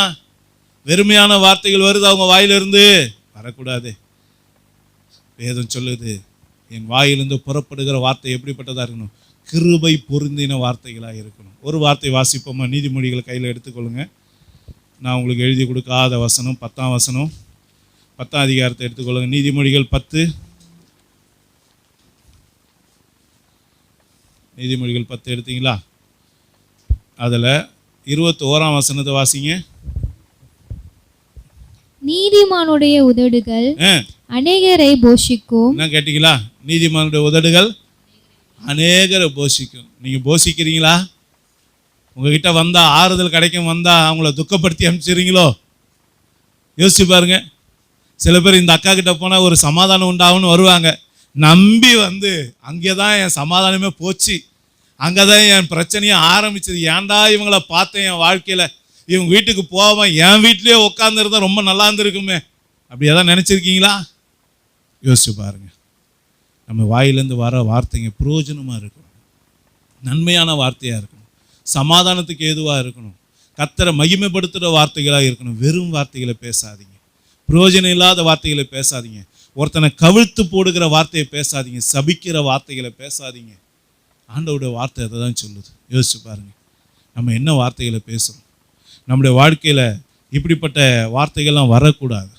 வெறுமையான வார்த்தைகள் வருது அவங்க வாயிலிருந்து, வரக்கூடாது. வேதம் சொல்லுது, என் வாயிலிருந்து புறப்படுகிற வார்த்தை எப்படிப்பட்டதாக இருக்கணும்? கிருபை பொருந்தின வார்த்தைகளாக இருக்கணும். ஒரு வார்த்தை வாசிப்போமா? நீதிமொழிகளை கையில் எடுத்துக்கொள்ளுங்க. நான் உங்களுக்கு எழுதி கொடுக்காத வசனம் 10ஆம் வசனம், 10ஆம் அதிகாரத்தை எடுத்துக்கொள்ளுங்க. நீதிமொழிகள் 10, நீதிமொழிகள் 10 எடுத்தீங்களா? அதில் 21ஆம் வசனத்தை வாசிங்க. நீதிமானுடைய உதடுகள் அநேகரை போஷிக்கும். என்ன கேட்டீங்களா? நீதிமானுடைய உதடுகள் அநேகரை போஷிக்கும். நீங்கள் போஷிக்கிறீங்களா? உங்ககிட்ட வந்தால் ஆறுதல் கிடைக்கும், வந்தால் அவங்கள துக்கப்படுத்தி அனுப்பிச்சிடுறீங்களோ? யோசிச்சு பாருங்க. சில பேர் இந்த அக்கா கிட்ட போனால் ஒரு சமாதானம் உண்டாகும்னு வருவாங்க, நம்பி வந்து அங்கே தான் என் சமாதானமே போச்சு, அங்கே தான் என் பிரச்சனையே ஆரம்பிச்சது, ஏன்டா இவங்கள பார்த்தேன் என் வாழ்க்கையில், இவங்க வீட்டுக்கு போவேன் என் வீட்டிலேயே உட்காந்துருந்தா ரொம்ப நல்லா இருந்திருக்குமே, அப்படி எதாவது நினச்சிருக்கீங்களா? யோசிச்சு பாருங்க. நம்ம வாயிலேருந்து வர வார்த்தைங்க பிரயோஜனமாக இருக்கணும், நன்மையான வார்த்தையாக இருக்கணும், சமாதானத்துக்கு ஏதுவாக இருக்கணும், கர்த்தரை மகிமைப்படுத்துகிற வார்த்தைகளாக இருக்கணும். வெறும் வார்த்தைகளை பேசாதீங்க, பிரயோஜனம் இல்லாத வார்த்தைகளை பேசாதீங்க, ஒருத்தனை கவிழ்த்து போடுகிற வார்த்தையை பேசாதீங்க, சபிக்கிற வார்த்தைகளை பேசாதீங்க. ஆண்டவருடைய வார்த்தை அதை தான் சொல்லுது. யோசிச்சு பாருங்கள், நம்ம என்ன வார்த்தைகளை பேசுகிறோம். நம்முடைய வாழ்க்கையில் இப்படிப்பட்ட வார்த்தைகள்லாம் வரக்கூடாது.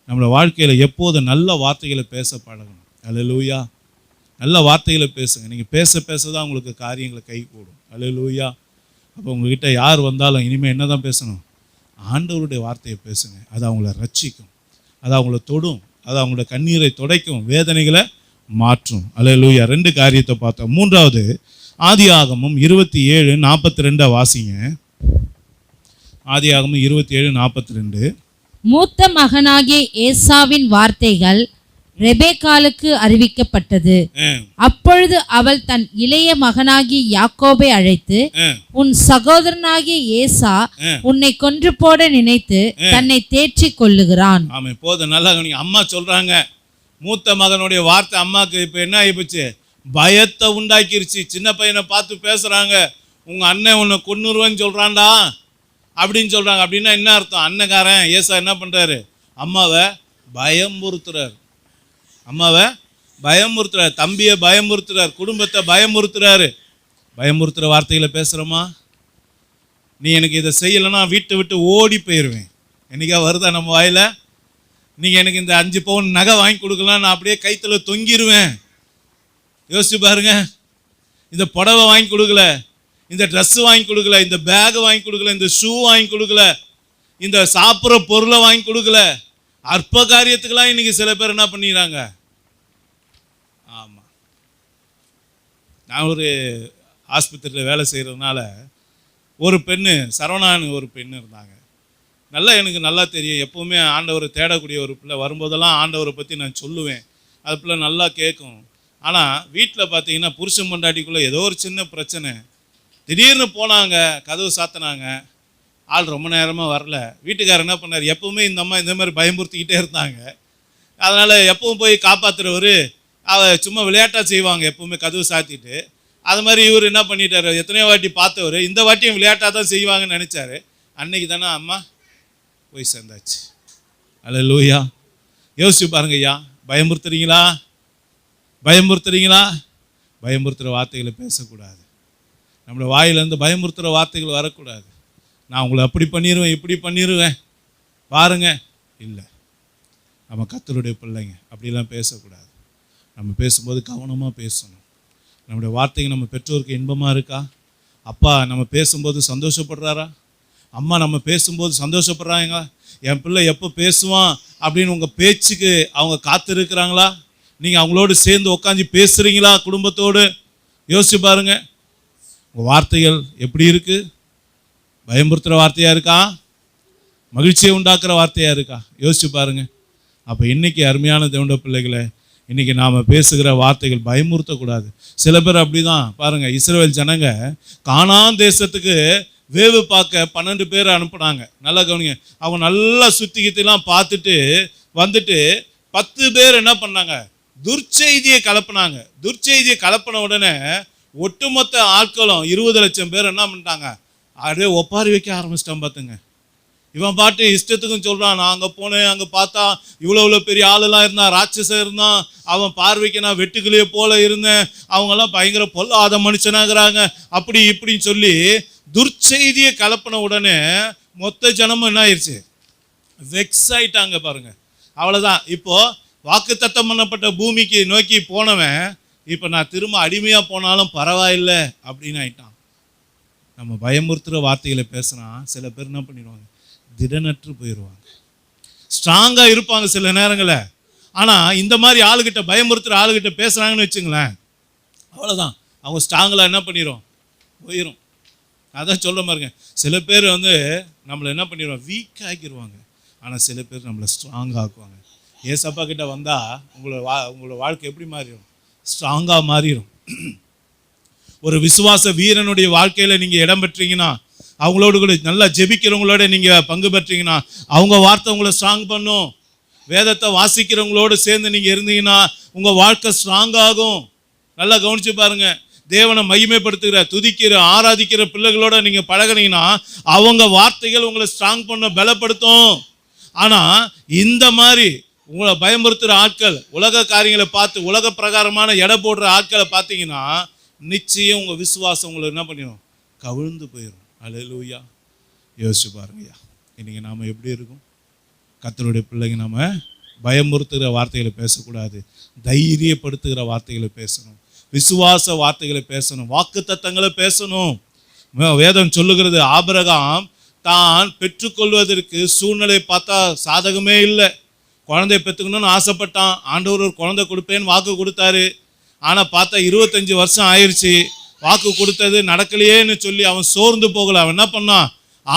நம்மளோட வாழ்க்கையில் எப்போதும் நல்ல வார்த்தைகளை பேச பழகணும். அல்லேலூயா. நல்ல வார்த்தைகளை பேசுங்க. நீங்கள் பேச பேச தான் உங்களுக்கு காரியங்களை கை கூடும். அல்லேலூயா. அப்போ உங்ககிட்ட யார் வந்தாலும் இனிமேல் என்ன தான் பேசணும்? ஆண்டவருடைய வார்த்தையை பேசுங்க. அது அவங்கள ரட்சிக்கும், அது அவங்கள தொடும், அது அவங்களோட கண்ணீரை துடைக்கும், வேதனைகளை மாற்றும். அல்லேலூயா. 2 காரியத்தை பார்த்தோம். 3வது ஆதியாகமம் 27:42 வாசிங்க. ஆதியாகமம் 27:42. மூத்த மகனாகிய ஏசாவின் வார்த்தைகள் ரெபெக்காளுக்கு அறிவிக்கப்பட்டது. அப்பொழுது அவள் தன் இளைய மகனாகிய யாக்கோபை அழைத்து, உன் சகோதரனாகிய ஏசா உன்னை கொன்று போட நினைத்து தன்னை தேற்றிக் கொள்ளுகிறான். ஆமா, போதும். நல்லா அம்மா சொல்றாங்க, மூத்த மகனுடைய வார்த்தை அம்மாக்கு இப்ப என்ன ஆயிப்போச்சு? பயத்தை உண்டாக்கிருச்சு. சின்ன பையனை பார்த்து பேசுறாங்க, உங்க அண்ணன் உன்னை கொன்னுருவேன்னு சொல்றான்டா அப்படின்னு சொல்றாங்க. அப்படின்னா என்ன அர்த்தம்? அண்ணக்காரன் ஏசா என்ன பண்றாரு? அம்மாவை பயமுறுத்துறாரு, அம்மாவை பயமுறுத்துறாரு, தம்பியை பயமுறுத்துறாரு, குடும்பத்தை பயமுறுத்துறாரு. பயமுறுத்துற வார்த்தைகளை பேசுகிறோமா? நீ எனக்கு இதை செய்யலைன்னா வீட்டை விட்டு ஓடி போயிடுவேன். என்னைக்கா வருதா நம்ம வாயில்? நீங்கள் எனக்கு இந்த 5 பவுன் நகை வாங்கி கொடுக்கலாம், நான் அப்படியே கைத்துல தொங்கிடுவேன். யோசிச்சு பாருங்க. இந்த புடவை வாங்கி கொடுக்கல, இந்த ட்ரெஸ் வாங்கி கொடுக்கல, இந்த பேக் வாங்கி கொடுக்கல, இந்த ஷூ வாங்கி கொடுக்கல, இந்த சாப்பிட்ற பொருளை வாங்கி கொடுக்கல, அற்ப காரியத்துக்கெல்லாம் இன்னைக்கு சில பேர் என்ன பண்ணிடுறாங்க. ஆமாம், நான் ஒரு ஆஸ்பத்திரியில் வேலை செய்கிறதுனால ஒரு பெண்ணு, சரவணான்னு ஒரு பெண்ணு இருந்தாங்க. நல்லா எனக்கு நல்லா தெரியும், எப்போவுமே ஆண்டவரை தேடக்கூடிய ஒரு பிள்ளை. வரும்போதெல்லாம் ஆண்டவரை பற்றி நான் சொல்லுவேன், அது பிள்ளை நல்லா கேட்கும். ஆனால் வீட்டில் பார்த்தீங்கன்னா புருஷன் பொண்டாட்டிக்குள்ளே ஏதோ ஒரு சின்ன பிரச்சனை. திடீர்னு போனாங்க, கதவு சாத்தினாங்க, ஆள் ரொம்ப நேரமாக வரல. வீட்டுக்காரர் என்ன பண்ணார்? எப்பவுமே இந்த அம்மா இந்த மாதிரி பயமுறுத்திக்கிட்டே இருந்தாங்க. அதனால் எப்பவும் போய் காப்பாற்றுறவர், சும்மா விளையாட்டாக செய்வாங்க எப்பவுமே கதவு சாத்திட்டு. அது மாதிரி இவர் என்ன பண்ணிட்டார்? எத்தனையோ வாட்டி பார்த்தவர், இந்த வாட்டியும் விளையாட்டாக தான் செய்வாங்கன்னு நினச்சாரு. அன்னைக்கு தானே அம்மா போய் சேர்ந்தாச்சு. அல்லேலூயா. யோசிச்சு பாருங்க ஐயா, பயமுறுத்துறீங்களா? பயமுறுத்துறீங்களா? பயமுறுத்துகிற வார்த்தைகளை பேசக்கூடாது. நம்மளோட வாயிலேருந்து பயமுறுத்துகிற வார்த்தைகள் வரக்கூடாது. நான் உங்களை அப்படி பண்ணிடுவேன், இப்படி பண்ணிடுவேன் பாருங்க, இல்லை. நம்ம கர்த்தருடைய பிள்ளைங்க, அப்படிலாம் பேசக்கூடாது. நம்ம பேசும்போது கவனமாக பேசணும். நம்முடைய வார்த்தைங்க நம்ம பெற்றோருக்கு இன்பமாக இருக்கா? அப்பா நம்ம பேசும்போது சந்தோஷப்படுறாரா? அம்மா நம்ம பேசும்போது சந்தோஷப்படுறாங்க? என் பிள்ளை எப்போ பேசுவான் அப்படின்னு உங்கள் பேச்சுக்கு அவங்க காத்திருக்கிறாங்களா? நீங்கள் அவங்களோடு சேர்ந்து உட்காந்து பேசுகிறீங்களா குடும்பத்தோடு? யோசிச்சு பாருங்க. உங்கள் வார்த்தைகள் எப்படி இருக்குது? பயமுறுத்துகிற வார்த்தையாக இருக்கா? மகிழ்ச்சியை உண்டாக்குற வார்த்தையாக இருக்கா? யோசிச்சு பாருங்கள். அப்போ இன்றைக்கி அருமையான தேவனுடைய பிள்ளைகளை, இன்றைக்கி நாம் பேசுகிற வார்த்தைகள் பயமுறுத்தக்கூடாது. சில பேர் அப்படி தான் பாருங்கள். இஸ்ரவேல் ஜனங்க கானான் தேசத்துக்கு வேவு பார்க்க 12 பேர் அனுப்புனாங்க. நல்லா கவனிங்க. அவங்க நல்லா சுற்றிக்கிட்டுலாம் பார்த்துட்டு வந்துட்டு 10 பேர் என்ன பண்ணாங்க, துர்ச்செய்தியை கலப்புனாங்க. துர்ச்செய்தியை கலப்பின உடனே ஒட்டுமொத்த ஆட்களும் 20 லட்சம் பேர் என்ன பண்ணிட்டாங்க, அப்படியே ஒப்பாரி வைக்க ஆரம்பிச்சிட்டான் பார்த்துங்க. இவன் பாட்டு இஷ்டத்துக்கும் சொல்றான், நான் அங்கே போனேன், அங்கே பார்த்தா இவ்வளோ பெரிய ஆளெல்லாம் இருந்தான், ராட்சசன் இருந்தான், அவன் பார்வைக்கு நான் வெட்டுக்கிளியே போல இருந்தேன், அவங்கெல்லாம் பயங்கர பொல்லாத மனுஷனாகிறாங்க, அப்படி இப்படின்னு சொல்லி துர்ச்செய்தியை கலப்பின உடனே மொத்த ஜனமும் என்ன ஆயிடுச்சு, வெக்ஸ் ஆயிட்டாங்க பாருங்க. அவ்வளோதான். இப்போ வாக்குத்தத்தம் பண்ணப்பட்ட பூமிக்கு நோக்கி போனவன் இப்போ நான் திரும்ப அடிமையாக போனாலும் பரவாயில்லை அப்படின்னு ஆயிட்டான். நம்ம பயமுறுத்துகிற வார்த்தைகளை பேசுனா சில பேர் என்ன பண்ணிடுவாங்க, திடனற்று போயிடுவாங்க. ஸ்ட்ராங்காக இருப்பாங்க சில நேரங்களில். ஆனால் இந்த மாதிரி ஆளுகிட்ட, பயமுறுத்துகிற ஆளுகிட்ட பேசுகிறாங்கன்னு வச்சுங்களேன், அவ்வளோதான், அவங்க ஸ்ட்ராங்கில் என்ன பண்ணிடும், போயிடும். அதான் சொல்ல பாருங்க, சில பேர் வந்து நம்மளை என்ன பண்ணிடுவாங்க, வீக் ஆக்கிடுவாங்க. ஆனால் சில பேர் நம்மளை ஸ்ட்ராங் ஆக்குவாங்க. ஏசப்பா கிட்ட வந்தால் உங்களோட வாழ்க்கை எப்படி மாறிடும், ஸ்ட்ராங்காக மாறிடும். ஒரு விசுவாச வீரனுடைய வாழ்க்கையில் நீங்கள் இடம் பெற்றீங்கன்னா, அவங்களோடு கூட நல்லா ஜெபிக்கிறவங்களோட நீங்கள் பங்கு பெற்றீங்கன்னா, அவங்க வார்த்தை உங்களை ஸ்ட்ராங் பண்ணும். வேதத்தை வாசிக்கிறவங்களோடு சேர்ந்து நீங்கள் இருந்தீங்கன்னா உங்கள் வாழ்க்கை ஸ்ட்ராங் ஆகும். நல்லா கவனித்து பாருங்கள். தேவனை மகிமைப்படுத்துகிற, துதிக்கிற, ஆராதிக்கிற பிள்ளைகளோட நீங்கள் பழகினீங்கன்னா அவங்க வார்த்தைகள் உங்களை ஸ்ட்ராங் பண்ண, பலப்படுத்தும். ஆனால் இந்த மாதிரி உங்களை பயமுறுத்துகிற ஆட்கள், உலக காரியங்களை பார்த்து உலக பிரகாரமான எடை போடுற ஆட்களை பார்த்தீங்கன்னா நிச்சயம் உங்கள் விசுவாசம் உங்களை என்ன பண்ணிடும், கவிழ்ந்து போயிடும். அல்லேலூயா. யோசிச்சு பாருங்கய்யா, இன்றைக்கி நாம் எப்படி இருக்கும்? கர்த்தருடைய பிள்ளைங்க நம்ம பயமுறுத்துகிற வார்த்தைகளை பேசக்கூடாது, தைரியப்படுத்துகிற வார்த்தைகளை பேசணும், விசுவாச வார்த்தைகளை பேசணும், வாக்குத்தத்தங்களை பேசணும். வேதம் சொல்லுகிறது, ஆபிரகாம் தான் பெற்றுக்கொள்வதற்கு சூழ்நிலை பார்த்தா சாதகமே இல்லை. குழந்தை பெற்றுக்கணும்னு ஆசைப்பட்டான். ஆண்டவர் ஒரு குழந்தை கொடுப்பேன்னு வாக்கு கொடுத்தாரு. ஆனால் பார்த்தா 25 வருஷம் ஆயிடுச்சு, வாக்கு கொடுத்தது நடக்கலையேன்னு சொல்லி அவன் சோர்ந்து போகல. அவன் என்ன பண்ணான்,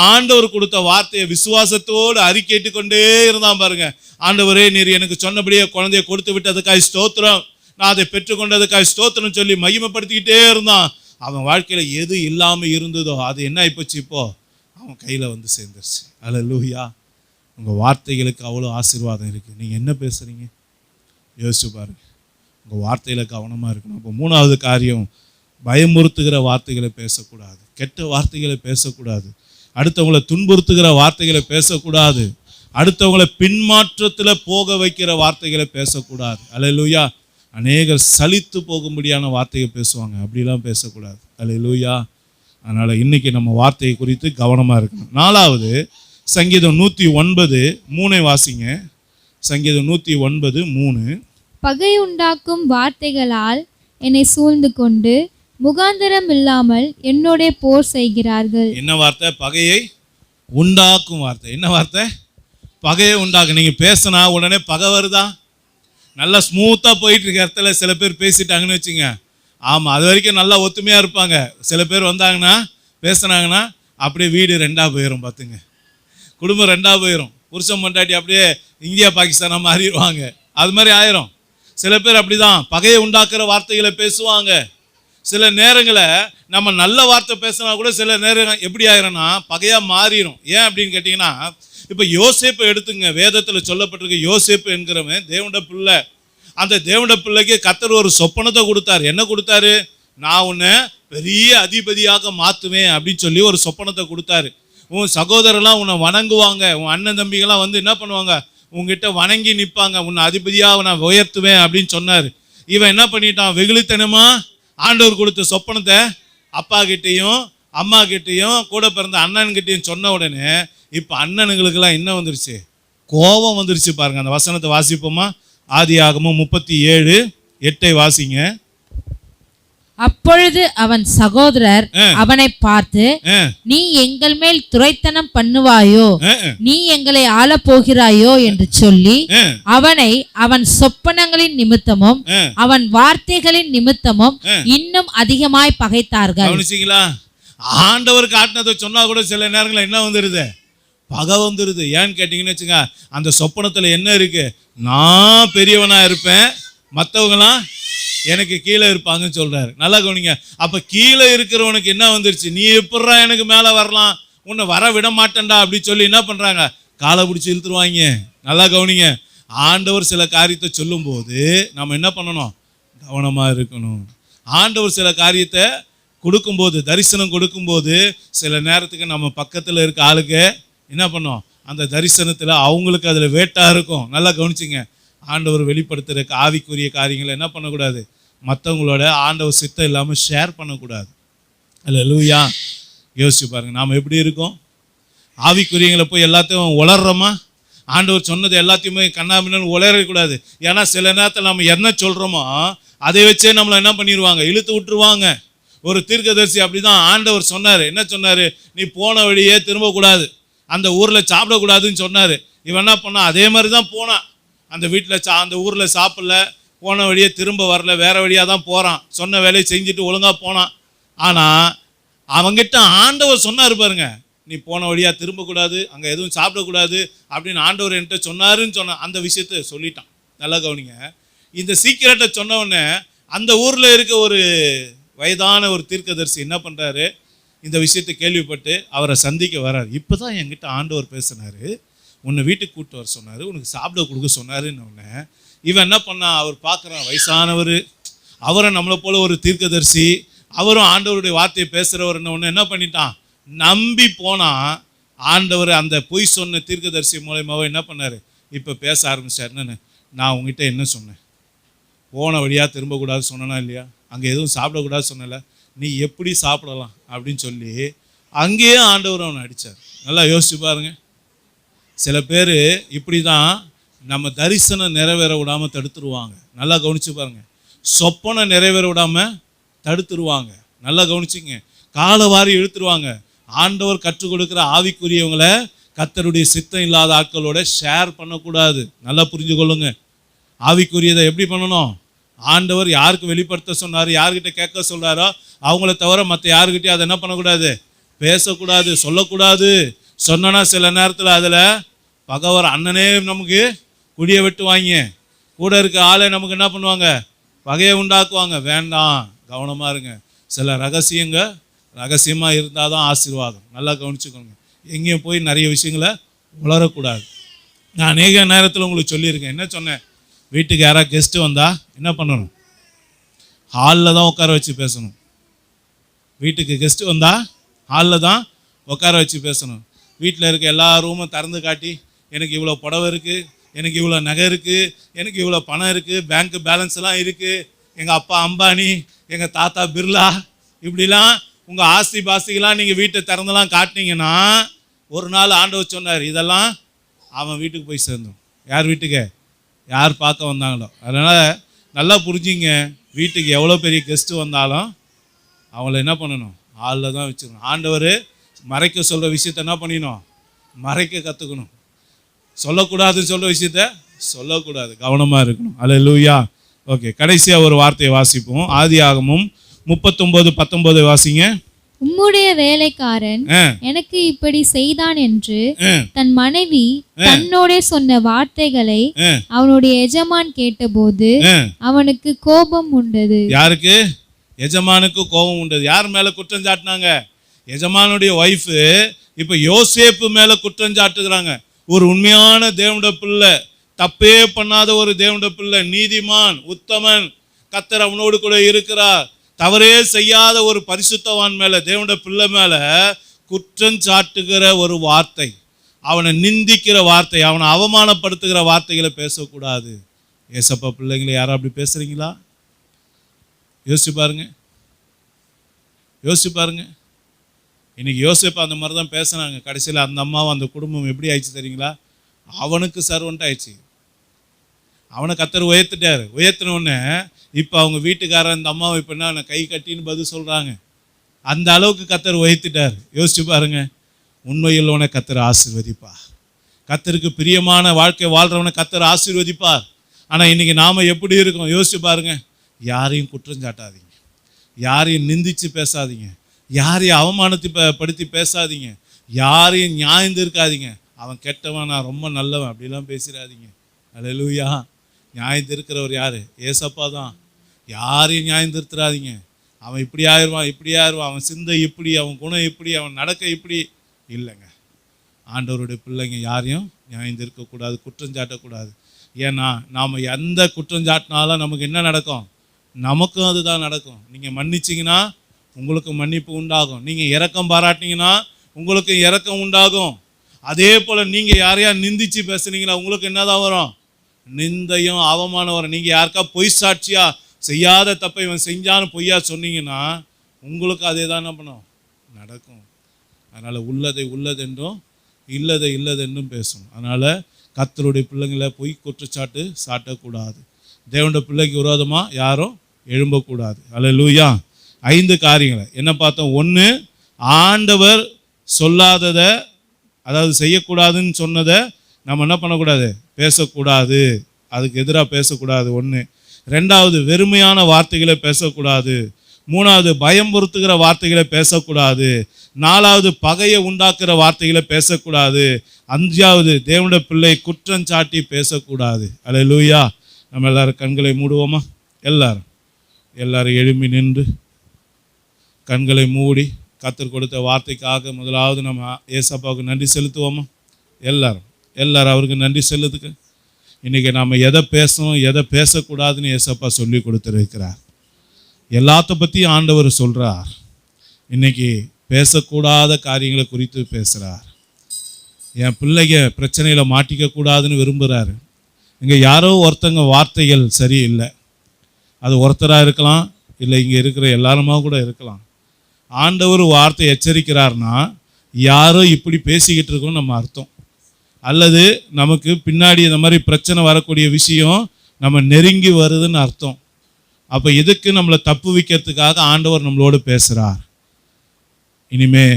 ஆண்டவர் கொடுத்த வார்த்தையை விசுவாசத்தோடு அறிக்கைட்டு கொண்டே இருந்தான் பாருங்க. ஆண்டவரே, நீர் எனக்கு சொன்னபடியே குழந்தைய கொடுத்து விட்டதுக்காய் ஸ்தோத்திரம், நான் அதை பெற்றுக்கொண்டதுக்காய் ஸ்தோத்திரம் சொல்லி மகிமைப்படுத்திக்கிட்டே இருந்தான். அவன் வாழ்க்கையில் எது இல்லாமல் இருந்ததோ அது என்ன ஆயிப்போச்சு, இப்போ அவன் கையில் வந்து சேர்ந்துருச்சு. அல்லேலூயா. உங்கள் வார்த்தைகளுக்கு அவ்வளோ ஆசீர்வாதம் இருக்குது. நீங்கள் என்ன பேசுகிறீங்க யோசிச்சு பாருங்க. உங்கள் வார்த்தையில் கவனமாக இருக்கணும். இப்போ 3வது காரியம், பயமுறுத்துகிற வார்த்தைகளை பேசக்கூடாது, கெட்ட வார்த்தைகளை பேசக்கூடாது, அடுத்தவங்களை துன்புறுத்துகிற வார்த்தைகளை பேசக்கூடாது, அடுத்தவங்களை பின்மாற்றத்தில் போக வைக்கிற வார்த்தைகளை பேசக்கூடாது. அல்லேலூயா. அநேகர் சலித்து போகும்படியான வார்த்தைகள் பேசுவாங்க, அப்படிலாம் பேசக்கூடாது. அல்லேலூயா. அதனால் இன்றைக்கி நம்ம வார்த்தையை குறித்து கவனமாக இருக்கணும். 4வது, சங்கீதம் 109:3 வாசிங்க. சங்கீதம் 109:3. பகை உண்டாக்கும் வார்த்தைகளால் என்னை சூழ்ந்து கொண்டு முகாந்திரம் இல்லாமல் என்னோட போர் செய்கிறார்கள். என்ன வார்த்தை? பகையை உண்டாக்கும் வார்த்தை. என்ன வார்த்தை? பகையை உண்டாக்கும். நீங்கள் பேசினா உடனே பகை வருதா? நல்லா ஸ்மூத்தாக போயிட்டு இருக்க இடத்துல சில பேர் பேசிட்டாங்கன்னு வச்சுங்க, ஆமாம், அது வரைக்கும் நல்லா ஒத்துமையாக இருப்பாங்க. சில பேர் வந்தாங்கன்னா பேசுனாங்கன்னா அப்படியே வீடு 2ஆக போயிடும். பார்த்துங்க, குடும்பம் 2ஆக போயிடும். புருஷன் பொண்டாட்டி அப்படியே இந்தியா பாகிஸ்தானாக மாறிடுவாங்க. அது மாதிரி ஆயிரும். சில பேர் அப்படி தான் பகையை உண்டாக்குற வார்த்தைகளை பேசுவாங்க. சில நேரங்களில் நம்ம நல்ல வார்த்தை பேசினா கூட சில நேரம் எப்படி ஆயிரும்னா பகையாக மாறிடும். ஏன் அப்படின்னு கேட்டிங்கன்னா, இப்போ யோசேப்பை எடுத்துங்க. வேதத்தில் சொல்லப்பட்டிருக்க யோசேப்பு என்கிறவன் தேவனுடைய பிள்ளை. அந்த தேவனுடைய பிள்ளைக்கு கர்த்தர் ஒரு சொப்பனத்தை கொடுத்தாரு. என்ன கொடுத்தாரு? நான் உன்னை பெரிய அதிபதியாக மாற்றுவேன் அப்படின்னு சொல்லி ஒரு சொப்பனத்தை கொடுத்தாரு. உன் சகோதரெல்லாம் உன்னை வணங்குவாங்க, உன் அண்ணன் தம்பிகள்லாம் வந்து என்ன பண்ணுவாங்க, உங்ககிட்ட வணங்கி நிற்பாங்க, உன்னை அதிபதியாக நான் உயர்த்துவேன் அப்படின்னு சொன்னார். இவன் என்ன பண்ணிட்டான், வெகுளித்தனமா ஆண்டவர் கொடுத்த சொப்பனத்தை அப்பா கிட்டேயும் அம்மா கிட்டேயும் கூட பிறந்த அண்ணன்கிட்டையும் சொன்ன உடனே இப்போ அண்ணனுங்களுக்கெல்லாம் என்ன வந்துருச்சு, கோபம் வந்துருச்சு. பாருங்க, அந்த வசனத்தை வாசிப்போமா? ஆதியாகமம் 37:8 வாசிங்க. அப்பொழுது அவன் சகோதரர் அவனை பார்த்து, நீ எங்கள் மேல் துரைத்தனம் பண்ணுவாயோ, நீ எங்களை ஆள போகிறாயோ என்று சொல்லி அவனை அவன் சொப்பனங்களின் நிமித்தமும் அவன் வார்த்தைகளின் நிமித்தமும் இன்னும் அதிகமாய் பகைத்தார்கள். கவனிச்சீங்களா? ஆண்டவர் காட்டினதை சொன்னா கூட சில நேரங்களில் என்ன வந்துருது, பகை வந்துருது. ஏன்னு கேட்டீங்கன்னு வச்சுங்க, அந்த சொப்பனத்தில் என்ன இருக்கு, நான் பெரியவனா இருப்பேன், மற்றவங்களாம் எனக்கு கீழே இருப்பாங்கன்னு சொல்றாரு. நல்லா கவனிங்க. அப்ப கீழே இருக்கிறவனுக்கு என்ன வந்துருச்சு, நீ எப்படா எனக்கு மேலே வரலாம், உன்னை வர விட மாட்டேன்டா அப்படின்னு சொல்லி என்ன பண்றாங்க, காலை பிடிச்சி இழுத்துருவாங்க. நல்லா கவனிங்க. ஆண்டவர் சில காரியத்தை சொல்லும்போது நம்ம என்ன பண்ணணும்? கவனமாக இருக்கணும். ஆண்டவர் சில காரியத்தை கொடுக்கும்போது, தரிசனம் கொடுக்கும்போது, சில நேரத்துக்கு நம்ம பக்கத்தில் இருக்க ஆளுக்கு என்ன பண்ணோம்? அந்த தரிசனத்தில் அவங்களுக்கு அதில் வேட்டாக இருக்கும். நல்லா கவனிச்சிங்க. ஆண்டவர் வெளிப்படுத்துகிற ஆவிக்குரிய காரியங்களை என்ன பண்ணக்கூடாது? மற்றவங்களோட ஆண்டவர் சித்தம் இல்லாமல் ஷேர் பண்ணக்கூடாது. அல்லேலூயா. யோசிச்சு பாருங்கள், நாம் எப்படி இருக்கோம்? ஆவிக்குரியங்களை போய் எல்லாத்தையும் உளர்றோமா? ஆண்டவர் சொன்னது எல்லாத்தையுமே கண்ணாமின்னு உளரக்கூடாது. ஏன்னா சில நேரத்தில் நம்ம என்ன சொல்கிறோமோ அதை வச்சே நம்மளை என்ன பண்ணிடுவாங்க? இழுத்து விட்டுருவாங்க. ஒரு தீர்க்கதரிசி அப்படி தான் ஆண்டவர் சொன்னார். என்ன சொன்னார்? நீ போன வழியே திரும்பக்கூடாது, அந்த ஊரில் சாப்பிடக்கூடாதுன்னு சொன்னார். இவன் என்ன பண்ணான்? அதே மாதிரி தான் போனான். அந்த வீட்டில் அந்த ஊரில் சாப்பிடல, போன வழியே திரும்ப வரல, வேறு வழியாக தான் போகிறான். சொன்ன வேலையை செஞ்சுட்டு ஒழுங்காக போனான். ஆனால் அவங்கிட்ட ஆண்டவர் சொன்னார் பாருங்க, நீ போன வழியாக திரும்பக்கூடாது, அங்கே எதுவும் சாப்பிடக்கூடாது அப்படின்னு ஆண்டவர் என்கிட்ட சொன்னாருன்னு சொன்ன அந்த விஷயத்தை சொல்லிட்டான். நல்லா கவனிங்க. இந்த சீக்கிரட்டை சொன்னவொடனே அந்த ஊரில் இருக்க ஒரு வயதான ஒரு தீர்க்கதரிசி என்ன பண்ணுறாரு? இந்த விஷயத்தை கேள்விப்பட்டு அவரை சந்திக்க வர்றாரு. இப்போ தான் என்கிட்ட ஆண்டவர் பேசினார், உன்னை வீட்டுக்கு கூப்பிட்டு வர சொன்னார், உனக்கு சாப்பிட கொடுக்க சொன்னாருன்னு. இவன் என்ன பண்ணான்? அவர் பார்க்குறான், வயசானவர், அவரை நம்மளை போல ஒரு தீர்க்கதரிசி, அவரும் ஆண்டவருடைய வார்த்தையை பேசுகிறவர்னு என்ன பண்ணிட்டான்? நம்பி போனால் ஆண்டவர் அந்த பொய் சொன்ன தீர்க்கதரிசி மூலயமாவே என்ன பண்ணார்? இப்போ பேச ஆரம்பிச்சாருன்னு. நான் உங்ககிட்ட என்ன சொன்னேன்? போன வழியாக திரும்பக்கூடாது சொன்னா இல்லையா? அங்கே எதுவும் சாப்பிடக்கூடாது சொன்னல, நீ எப்படி சாப்பிடலாம் அப்படின்னு சொல்லி அங்கேயே ஆண்டவர் அவனை அடித்தார். நல்லா யோசிச்சு பாருங்க. சில பேர் இப்படி தான் நம்ம தரிசனம் நிறைவேற விடாமல் தடுத்துருவாங்க. நல்லா கவனிச்சு பாருங்க. சொப்பனை நிறைவேற விடாமல் தடுத்துருவாங்க. நல்லா கவனிச்சிங்க. காலை வாரி இழுத்துருவாங்க. ஆண்டவர் கற்றுக் கொடுக்குற ஆவிக்குரியவங்களை கர்த்தருடைய சித்தம் இல்லாத ஆட்களோட ஷேர் பண்ணக்கூடாது. நல்லா புரிஞ்சு கொள்ளுங்க. ஆவிக்குரியதை எப்படி பண்ணணும்? ஆண்டவர் யாருக்கு வெளிப்படுத்த சொன்னார், யார்கிட்ட கேட்க சொல்கிறாரோ அவங்கள தவிர மற்ற யாருக்கிட்டையும் அதை என்ன பண்ணக்கூடாது? பேசக்கூடாது, சொல்லக்கூடாது. சொன்னா சில நேரத்தில் அதில் பகவர் அண்ணனே நமக்கு குடியை வெட்டுவாங்க, கூட இருக்க ஆளை நமக்கு என்ன பண்ணுவாங்க? பகையை உண்டாக்குவாங்க. வேண்டாம், கவனமாக இருங்க. சில ரகசியமாக இருந்தால் தான் ஆசீர்வாதம். நல்லா கவனிச்சுக்கோங்க. எங்கேயும் போய் நிறைய விஷயங்களை உளரக்கூடாது. நான் அநேக நேரத்தில் உங்களுக்கு சொல்லியிருக்கேன். என்ன சொன்னேன்? வீட்டுக்கு யாராவது கெஸ்ட்டு வந்தால் என்ன பண்ணணும்? ஹாலில் தான் உட்கார வச்சு பேசணும். வீட்டுக்கு கெஸ்ட்டு வந்தால் ஹாலில் தான் உட்கார வச்சு பேசணும். வீட்டில் இருக்க எல்லா ரூமும் திறந்து காட்டி, எனக்கு இவ்வளோ புடவை இருக்குது, எனக்கு இவ்வளோ நகை இருக்குது, எனக்கு இவ்வளோ பணம் இருக்குது, பேங்க்கு பேலன்ஸ்லாம் இருக்குது, எங்கள் அப்பா அம்பானி, எங்கள் தாத்தா பிர்லா, இப்படிலாம் உங்கள் ஆஸ்தி பாஸ்திகளாம் நீங்கள் வீட்டை திறந்தெல்லாம் காட்டினீங்கன்னா ஒரு நாள் ஆண்டவர் சொன்னார், இதெல்லாம் அவன் வீட்டுக்கு போய் சேர்ந்தோம். யார் வீட்டுக்கு? யார் பார்க்க வந்தாங்களோ. அதனால் நல்லா புரிஞ்சிங்க. வீட்டுக்கு எவ்வளோ பெரிய கெஸ்ட்டு வந்தாலும் அவங்கள என்ன பண்ணணும்? ஹாலில் தான் வச்சுக்கணும். ஆண்டவர் மறைக்க சொல்கிற விஷயத்த என்ன பண்ணிடணும்? மறைக்க கற்றுக்கணும். சொல்லக்கூடாதுன்னு சொல்கிற விஷயத்த சொல்லக்கூடாது. கவனமாக இருக்கணும். அல்லேலூயா. ஓகே, கடைசியாக ஒரு வார்த்தையை வாசிப்போம். ஆதியாகமம் 39:19 வாசிங்க. உம்முடைய வேலைக்காரன் எனக்கு இப்படி செய்தான் என்று தன் மனைவி தன்னோட சொன்ன வார்த்தைகளை அவனுடைய எஜமான் கேட்டபோது அவனுக்கு கோபம் உண்டது. யாருக்கு? எஜமானுக்கு கோபம் உண்டது. யார் மேல குற்றம் சாட்டினாங்க? எஜமானுடைய ஒய்ஃபு இப்ப யோசேப்பு மேல குற்றம் சாட்டுகிறாங்க. ஒரு உண்மையான தேவனுடைய பிள்ளை, தப்பே பண்ணாத ஒரு தேவனுடைய பிள்ளை, நீதிமான், உத்தமன், கர்த்தர் அவனோடு கூட இருக்கிறார், தவறே செய்யாத ஒரு பரிசுத்தவான் மேல, தேவனுடைய பிள்ளை மேல குற்றம் சாட்டுகிற ஒரு வார்த்தை, அவனை நிந்திக்கிற வார்த்தை, அவனை அவமானப்படுத்துகிற வார்த்தைகளை பேசக்கூடாது. ஏசப்பா பிள்ளைங்களை யாரும் அப்படி பேசுறீங்களா? யோசிச்சு பாருங்க, யோசிச்சு பாருங்க. இன்னைக்கு யோசிப்பா அந்த மாதிரி தான் பேசுனாங்க. கடைசியில் அந்த அம்மாவும் அந்த குடும்பம் எப்படி ஆயிடுச்சு தெரியுங்களா? அவனுக்கு சர்வன்ட் ஆயிடுச்சு. அவனை கர்த்தர் உயர்த்திட்டாரு. உயர்த்தினோடனே இப்போ அவங்க வீட்டுக்காரன் இந்த அம்மாவை இப்போ என்ன கை கட்டின்னு பதில் சொல்கிறாங்க. அந்த அளவுக்கு கர்த்தர் உயர்த்திட்டார். யோசிச்சு பாருங்க. உண்மையுள்ளவனை கர்த்தர் ஆசீர்வதிப்பார். கர்த்தருக்கு பிரியமான வாழ்க்கை வாழ்கிறவனை கர்த்தர் ஆசீர்வதிப்பார். ஆனால் இன்னைக்கு நாம் எப்படி இருக்கோம்? யோசிச்சு பாருங்க. யாரையும் குற்றம் சாட்டாதீங்க, யாரையும் நிந்திச்சு பேசாதீங்க, யாரையும் அவமானப்படுத்தி பேசாதீங்க, யாரையும் நியாயம் இருக்காதீங்க. அவன் கெட்டவன், நான் ரொம்ப நல்லவன் அப்படிலாம் பேசிடாதீங்க. அல்லேலூயா. நியாயம் இருக்கிறவர் யாரு? ஏசப்பா தான். யாரையும் நியாயம் திருத்துறாதீங்க. அவன் இப்படி ஆயிடுவான், இப்படி ஆயிடுவான், அவன் சிந்தை இப்படி, அவன் குணம் இப்படி, அவன் நடக்க இப்படி இல்லைங்க. ஆண்டவருடைய பிள்ளைங்க யாரையும் நியாயம் இருக்கக்கூடாது, குற்றம் சாட்டக்கூடாது. ஏன்னா நாம் எந்த குற்றம் சாட்டினாலும் நமக்கு என்ன நடக்கும்? நமக்கும் அதுதான் நடக்கும். நீங்கள் மன்னிச்சிங்கன்னா உங்களுக்கு மன்னிப்பு உண்டாகும். நீங்கள் இரக்கம் பாராட்டிங்கன்னா உங்களுக்கு இரக்கம் உண்டாகும். அதே போல் நீங்கள் யாரையா நிந்திச்சு பேசுனீங்கன்னா உங்களுக்கு என்னதான் வரும்? நிந்தையும் அவமானம் வரும். நீங்கள் யாருக்கா பொய் சாட்சியா செய்யாத தப்பை இவன் செஞ்சான்னு பொய்யா சொன்னீங்கன்னா உங்களுக்கு அதே தான் என்ன பண்ணும்? நடக்கும். அதனால் உள்ளதை உள்ளதென்றும் இல்லதை இல்லதென்றும் பேசணும். அதனால் கர்த்தருடைய பிள்ளைங்களை பொய் குற்றச்சாட்டு சாட்டக்கூடாது. தேவனுடைய பிள்ளைக்கு விரோதமாக யாரும் எழும்பக்கூடாது. அல்லேலூயா. 5 காரியங்களை என்ன பார்த்தோம்? 1, ஆண்டவர் சொல்லாததை, அதாவது செய்யக்கூடாதுன்னு சொன்னதை நம்ம என்ன பண்ணக்கூடாது? பேசக்கூடாது. அதுக்கு எதிராக பேசக்கூடாது. 1. 2வது, வெறுமையான வார்த்தைகளை பேசக்கூடாது. 3வது, பயம் பொறுத்துகிற வார்த்தைகளை பேசக்கூடாது. 4வது, பகையை உண்டாக்குற வார்த்தைகளை பேசக்கூடாது. 5வது, தேவனுடைய பிள்ளை குற்றம் சாட்டி பேசக்கூடாது. அல்லேலூயா. நம்ம எல்லாரும் கண்களை மூடுவோமா? எல்லாரும் எழும்பி நின்று கண்களை மூடி கர்த்தர் கொடுத்த வார்த்தைக்காக முதலாவது நம்ம ஏசப்பாவுக்கு நன்றி செலுத்துவோமா? எல்லாரும் அவருக்கு நன்றி செலுத்துக்க. இன்றைக்கி நாம் எதை பேசணும் எதை பேசக்கூடாதுன்னு ஏசப்பா சொல்லி கொடுத்துருக்கிறார். எல்லாத்த பற்றியும் ஆண்டவர் சொல்கிறார். இன்றைக்கி பேசக்கூடாத காரியங்களை குறித்து பேசுகிறார். என் பிள்ளைங்க பிரச்சனையில் மாட்டிக்கக்கூடாதுன்னு விரும்புகிறாரு. இங்கே யாரோ ஒருத்தங்க வார்த்தைகள் சரியில்லை. அது ஒருத்தராக இருக்கலாம், இல்லை இங்கே இருக்கிற எல்லாருமா கூட இருக்கலாம். ஆண்டவர் வார்த்தை எச்சரிக்கிறார்னா யாரோ இப்படி பேசிக்கிட்டு இருக்கோம் நம்ம அர்த்தம். அல்லது நமக்கு பின்னாடி இந்த மாதிரி பிரச்சனை வரக்கூடிய விஷயம் நம்ம நெருங்கி வருதுன்னு அர்த்தம். அப்போ இதுக்கு நம்மளை தப்பு வைக்கிறதுக்காக ஆண்டவர் நம்மளோடு பேசுகிறார். இனிமே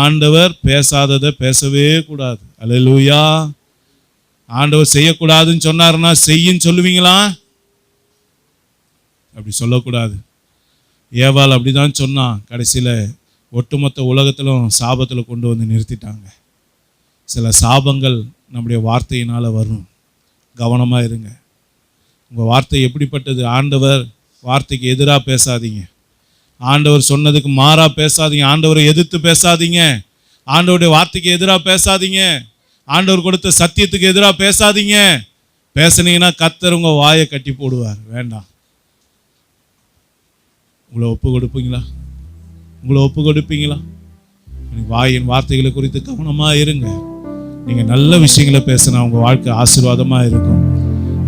ஆண்டவர் பேசாததை பேசவே கூடாது. அல்லேலூயா. ஆண்டவர் செய்யக்கூடாதுன்னு சொன்னார்னா செய்யின்னு சொல்லுவீங்களா? அப்படி சொல்லக்கூடாது. ஏவாள் அப்படி தான் சொன்னான். கடைசியில் ஒட்டுமொத்த உலகத்திலும் சாபத்தில் கொண்டு வந்து நிறுத்திட்டாங்க. சில சாபங்கள் நம்முடைய வார்த்தையினால் வரும். கவனமாக இருங்க. உங்கள் வார்த்தை எப்படிப்பட்டது? ஆண்டவர் வார்த்தைக்கு எதிராக பேசாதீங்க. ஆண்டவர் சொன்னதுக்கு மாறாக பேசாதீங்க. ஆண்டவரை எதிர்த்து பேசாதீங்க. ஆண்டவருடைய வார்த்தைக்கு எதிராக பேசாதீங்க. ஆண்டவர் கொடுத்த சத்தியத்துக்கு எதிராக பேசாதீங்க. பேசுனீங்கன்னா கர்த்தர் உங்கள் வாயை கட்டி போடுவார். வேண்டாம். உங்களை ஒப்பு கொடுப்பீங்களா? வாயின் வார்த்தைகளை குறித்து கவனமாக இருங்க. நீங்கள் நல்ல விஷயங்களை பேசினா உங்கள் வாழ்க்கை ஆசீர்வாதமாக இருக்கும்.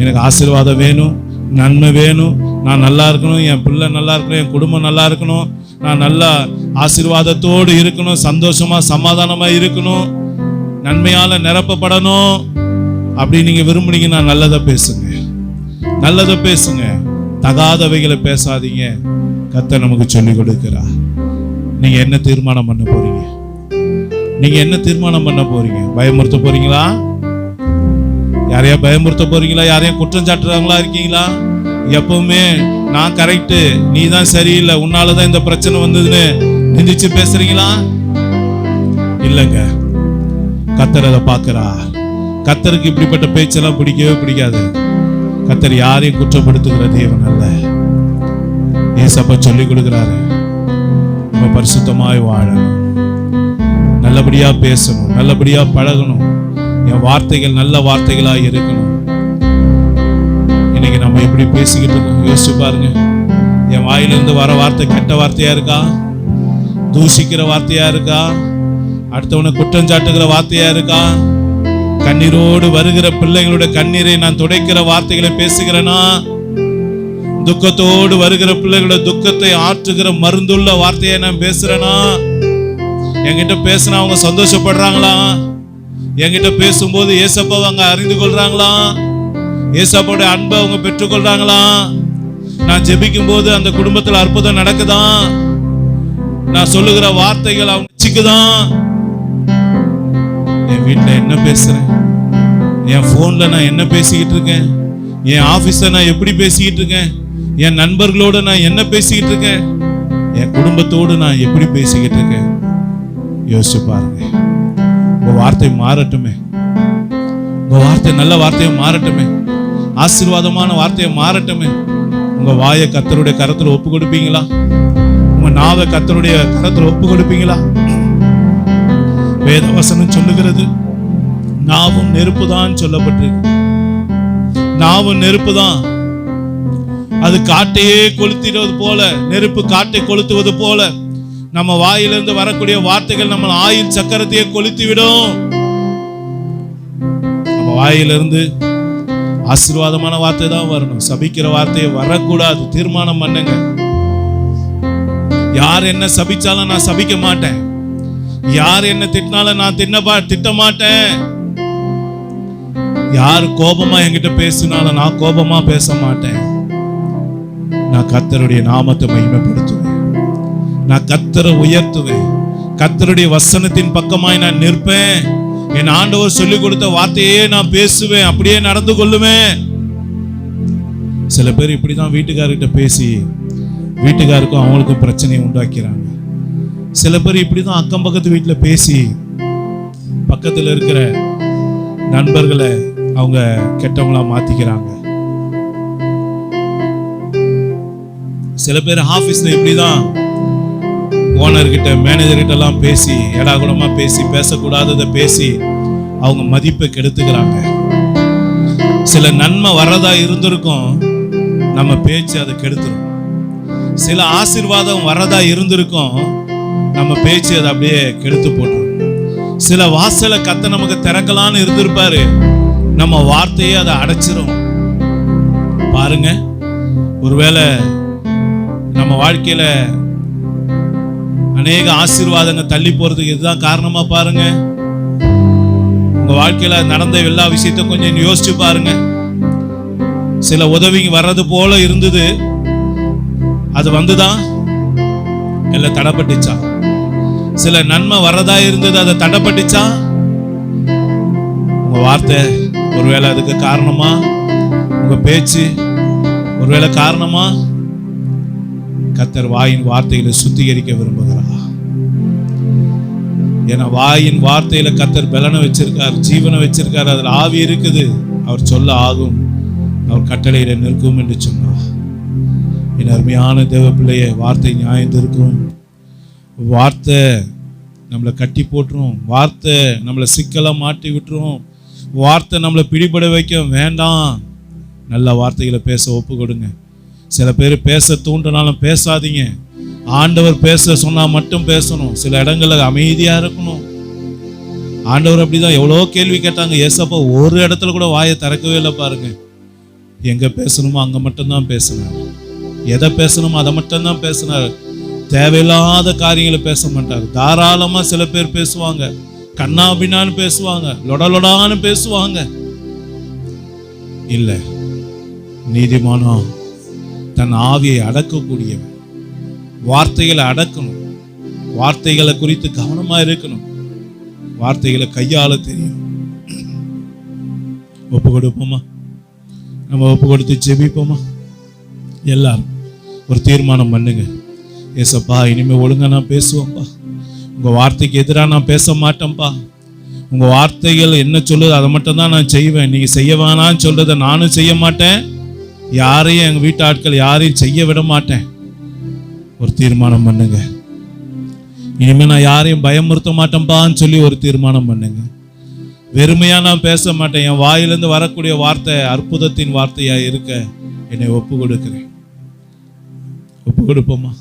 எனக்கு ஆசீர்வாதம் வேணும், நன்மை வேணும், நான் நல்லா இருக்கணும், என் பிள்ளை நல்லா இருக்கணும், என் குடும்பம் நல்லா இருக்கணும், நான் நல்லா ஆசீர்வாதத்தோடு இருக்கணும், சந்தோஷமாக சமாதானமாக இருக்கணும், நன்மையால் நிரப்பப்படணும் அப்படின்னு நீங்கள் விரும்புனீங்கன்னா நல்லதை பேசுங்க. தகாதவைகளை பேசாதீங்க. கர்த்தர் நமக்கு சொல்லிக் கொடுக்கிறார். நீங்கள் என்ன தீர்மானம் பண்ண போறீங்க? பயமுறுத்த போறீங்களா? யாரையா பயமுறுத்த போறீங்களா? யாரையும் குற்றம் சாட்டுறாங்களா இருக்கீங்களா? எப்பவுமே நான் கரெக்டு, நீ தான் சரியில்லை, உன்னால தான் இந்த பிரச்சனை வந்ததுன்னு நிந்திச்சு பேசுறீங்களா? இல்லைங்க. கர்த்தர் அதை பார்க்கிறார். கர்த்தருக்கு இப்படிப்பட்ட பேச்செல்லாம் பிடிக்கவே பிடிக்காது. கர்த்தர் யாரையும் குற்றப்படுத்துகிற தேவன் அல்ல. ஏசப்பா சொல்லி கொடுக்கிறாரு, நம்ம பரிசுத்தமாய் வாழணும், நல்லபடியா பேசணும், நல்லபடியா பழகணும், என் வார்த்தைகள் நல்ல வார்த்தைகளாக இருக்கணும். இன்னைக்கு நம்ம எப்படி பேசிக்கிட்டு இருக்கோம் யோசிச்சு பாருங்க. என் வாயிலிருந்து வர வார்த்தை கெட்ட வார்த்தையா இருக்கா? தூஷிக்கிற வார்த்தையா இருக்கா? அடுத்தவனை குற்றம் சாட்டுகிற வார்த்தையா இருக்கா? கண்ணீரோடு வருகிற பிள்ளைங்களோட கண்ணீரை நான் துடைக்கிற வார்த்தைகளை பேசுகிறேனா? துக்கத்தோடு வருகிற பிள்ளைகளோட துக்கத்தை ஆற்றுகிற மருந்துள்ள வார்த்தையை நான் பேசுறேனா? என்கிட்ட பேசினா அவங்க சந்தோஷப்படுறாங்களா? என்கிட்ட பேசும்போது ஏசப்பாவை அவங்க அறிந்து கொள்றாங்களா? ஏசப்பாவுடைய அன்பை அவங்க பெற்றுக்கொள்றாங்களா? நான் ஜெபிக்கும் போது அந்த குடும்பத்தில் அற்புதம் நடக்குதா? நான் சொல்லுகிற வார்த்தைகள் அவங்க வச்சுக்குதான்? என் வீட்டில் என்ன பேசுறேன்? என் போன்ல நான் என்ன பேசிக்கிட்டு இருக்கேன்? என் ஆபீஸ்ல நான் எப்படி பேசிக்கிட்டு இருக்கேன்? என் நண்பர்களோடு நான் என்ன பேசிக்கிட்டு இருக்கேன்? என் குடும்பத்தோடு நான் எப்படி பேசிக்கிட்டு இருக்கேன்? யோசிச்சு பாருங்க. உங்க வார்த்தை மாறட்டுமே. உங்க வார்த்தை நல்ல வார்த்தையை மாறட்டுமே. ஆசீர்வாதமான வார்த்தையை மாறட்டுமே. உங்க வாயை கர்த்தருடைய கரத்துல ஒப்பு கொடுப்பீங்களா? உங்க நாவை கர்த்தருடைய கரத்துல ஒப்பு கொடுப்பீங்களா? வேதவசனம் சொல்லுகிறது, நாவும் நெருப்பு தான் சொல்லப்பட்டிருக்கு. நாவும் நெருப்பு தான். அது காட்டையே கொளுத்திடுவது போல, நெருப்பு காட்டை கொளுத்துவது போல நம்ம வாயிலிருந்து வரக்கூடிய வார்த்தைகள் நம்ம ஆயுள் சக்கரத்தையே கொளுத்தி விடும். நம்ம வாயிலிருந்து ஆசீர்வாதமான வார்த்தை தான் வரணும், சபிக்கிற வார்த்தையை வரக்கூடாது. தீர்மானம் பண்ணுங்க. யார் என்ன சபிச்சாலும் நான் சபிக்க மாட்டேன். யார் என்ன திட்டினாலும் நான் திட்ட மாட்டேன். யார் கோபமா என்கிட்ட பேசினாலும் நான் கோபமா பேச மாட்டேன். நான் கர்த்தருடைய நாமத்தை மகிமைப்படுத்துவேன். நான் கர்த்தரை உயர்த்துவேன். கர்த்தருடைய வசனத்தின் பக்கமாய் நான் நிற்பேன். என் ஆண்டவர் சொல்லிக் கொடுத்த வார்த்தையே நான் பேசுவேன், அப்படியே நடந்து கொள்ளுவேன். சில பேர் இப்படிதான் வீட்டுக்காரர்கிட்ட பேசி வீட்டுக்காருக்கும் அவங்களுக்கும் பிரச்சனையை உண்டாக்கிறாங்க. சில பேர் இப்படிதான் அக்கம் பக்கத்து வீட்டில் பேசி பக்கத்தில் இருக்கிற நண்பர்களை அவங்க கெட்டவங்களா மாத்திக்கிறாங்க. சில பேர் ஆபீஸ்ல இப்படிதான் ஓனர்கிட்ட மேனேஜர்கிட்ட எல்லாம் பேசி ஏடாகுடமா பேசி பேசக்கூடாததை பேசி அவங்க மதிப்பை கெடுத்துக்கிறாங்க. சில நன்மை வரதா இருந்திருக்கும், நம்ம பேச்சு அதை கெடுத்துரும். சில ஆசீர்வாதம் வரதா இருந்திருக்கும், நம்ம பேச்சு அதை அப்படியே கெடுத்து போட்டுரும். சில வாசலை கத்த நமக்கு திறக்கலான்னு இருந்திருப்பாரு, நம்ம வார்த்தையே அதை அடைச்சிரும். பாருங்க, ஒருவேளை நம்ம வாழ்க்கையில அநேக ஆசீர்வாதங்கள் தள்ளி போறதுக்கு இதுதான் காரணமா பாருங்க. உங்க வாழ்க்கையில நடந்த எல்லா விஷயத்தையும் கொஞ்சம் யோசிச்சு பாருங்க. சில உதவிங்க வர்றது போல இருந்தது, அது வந்துதான் இல்ல தடைப்பட்டுச்சா? சில நன்மை வரதா இருந்தது, அதை தடைப்பட்டுச்சா? உங்க வார்த்தை ஒருவேளை அதுக்கு காரணமா? உங்க பேச்சு ஒருவேளை காரணமா? கர்த்தர் வாயின் வார்த்தைகளை சுத்திகரிக்க விரும்புகிறார். ஏன்னா வாயின் வார்த்தையில கர்த்தர் பலனை வச்சிருக்கார், ஜீவனை வச்சிருக்கார், அதுல ஆவி இருக்குது. அவர் சொல்ல ஆகும், அவர் கட்டளையில நிற்கும் என்று சொன்னார். என் அருமையான தேவ பிள்ளைய, வார்த்தை நியாயம் இருக்கும். வார்த்தை நம்மளை கட்டி போட்டுரும். வார்த்தை நம்மளை சிக்கலா மாட்டி விட்டுரும். வார்த்தை நம்மளை பிடிபட வைக்க வேண்டாம். நல்ல வார்த்தைகளை பேச ஒப்பு கொடுங்க. சில பேர் பேச தூண்டினாலும் பேசாதீங்க. ஆண்டவர் பேச சொன்னா மட்டும் பேசணும். சில இடங்கள்ல அமைதியா இருக்கணும். ஆண்டவர் அப்படிதான் எவ்வளோ கேள்வி கேட்டாங்க. ஏசப்பா ஒரு இடத்துல கூட வாயை திறக்கவே இல்லை பாருங்க. எங்க பேசணுமோ அங்க மட்டும்தான் பேசினார். எதை பேசணுமோ அதை மட்டும்தான் பேசினார். தேவையில்லாத காரியங்களை பேச மாட்டார். தாராளமா சில பேர் பேசுவாங்க, கண்ணா பின்னான்னு பேசுவாங்க, லொடலொடான்னு பேசுவாங்க. இல்ல, நீதிமானோ தன் ஆவியை அடக்கக்கூடியவன். வார்த்தைகளை அடக்கணும். வார்த்தைகளை குறித்து கவனமா இருக்கணும். வார்த்தைகளை கையாள தெரியும். ஒப்பு கொடுப்போமா? நம்ம ஒப்பு கொடுத்து ஜெபிப்போமா? எல்லாரும் ஒரு தீர்மானம் பண்ணுங்க. ஏசப்பா, இனிமே ஒழுங்கா நான் பேசுவேன்ப்பா. உங்க வார்த்தைக்கு எதிராக நான் பேச மாட்டேன்ப்பா. உங்க வார்த்தைகள் என்ன சொல்லுது அதை மட்டும் தான் நான் செய்வேன். நீங்க செய்ய வேணான்னு சொல்றதை நானும் செய்ய மாட்டேன். யாரையும் எங்க வீட்டு ஆட்கள் யாரையும் செய்ய விட மாட்டேன். ஒரு தீர்மானம் பண்ணுங்க. இனிமே நான் யாரையும் பயமுறுத்த மாட்டேன்பான்னு சொல்லி ஒரு தீர்மானம் பண்ணுங்க. வெறுமையா நான் பேச மாட்டேன். என் வாயிலிருந்து வரக்கூடிய வார்த்தை அற்புதத்தின் வார்த்தையா இருக்க என்னை ஒப்பு கொடுக்கிறேன். ஒப்பு கொடுப்போமா?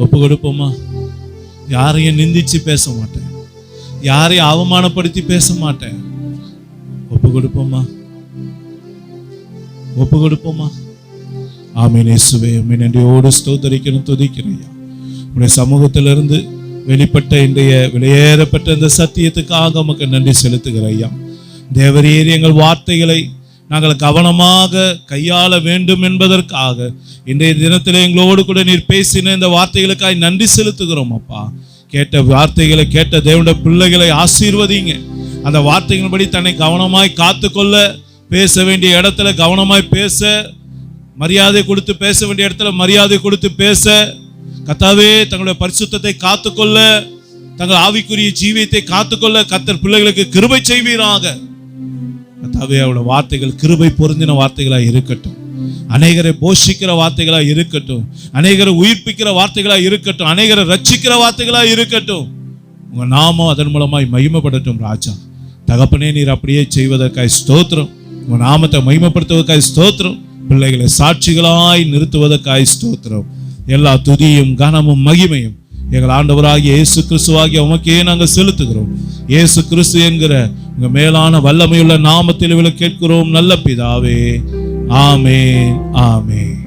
ஒப்பு கொடுப்போமா? யாரையும் நிந்திச்சு பேச மாட்டேன். யாரையும் அவமானப்படுத்தி பேச மாட்டேன். ஒப்பு கொடுப்போமா? ஒப்பு கொடுப்போமா? ஆமீன். இயேசுவே, உம்மை நன்றியோடு ஸ்தோத்திரிக்கிறேன், துதிக்கிறேன். உடைய சமூகத்திலிருந்து வெளிப்பட்ட இன்றைய வெளியேறப்பட்ட இந்த சத்தியத்துக்காக உமக்கு நன்றி செலுத்துகிறேன் ஐயா. தேவரீர், எங்கள் வார்த்தைகளை நாங்கள் கவனமாக கையாள வேண்டும் என்பதற்காக இன்றைய தினத்தில் எங்களோடு கூட நீர் பேசின இந்த வார்த்தைகளுக்காக நன்றி செலுத்துகிறோம் அப்பா. கேட்ட வார்த்தைகளை கேட்ட தேவனுடைய பிள்ளைகளை ஆசீர்வதிங்க. அந்த வார்த்தைகளின்படி தன்னை கவனமாய் காத்துக்கொள்ள, பேச வேண்டிய இடத்துல கவனமாய் பேச, மரியாதை கொடுத்து பேச வேண்டிய இடத்துல மரியாதை கொடுத்து பேச, கர்த்தாவே தங்களுடைய பரிசுத்தத்தை காத்துக்கொள்ள, தங்கள் ஆவிக்குரிய ஜீவியத்தை காத்துக்கொள்ள கர்த்தர் பிள்ளைகளுக்கு கிருபை செய்வீராக. கர்த்தாவே, அவருடைய வார்த்தைகள் கிருபை பொருந்தின வார்த்தைகளாக இருக்கட்டும். அநேகரை போஷிக்கிற வார்த்தைகளா இருக்கட்டும். அநேகரை உயிர்ப்பிக்கிற வார்த்தைகளா இருக்கட்டும். அநேகரை ரட்சிக்கிற வார்த்தைகளா இருக்கட்டும். உங்க நாமம் அதன் மூலமாய் மகிமைப்படட்டும் ராஜா. தகப்பனே, நீர் அப்படியே செய்வதற்காய் ஸ்தோத்திரம். உங்க நாமத்தை மகிமைப்படுத்துவதற்காய் ஸ்தோத்திரம். பிள்ளைகளை சாட்சிகளாய் நிறுத்துவதற்காய் ஸ்தோத்திரம். எல்லா துதியும் கனமும் மகிமையும் எங்கள் ஆண்டவராகிய இயேசு கிறிஸ்துவாகிய உமக்கே நாங்கள் செலுத்துகிறோம். இயேசு கிறிஸ்து என்கிற உங்க மேலான வல்லமையுள்ள நாமத்தில் கேட்கிறோம் நல்ல பிதாவே. ஆமென், ஆமென்.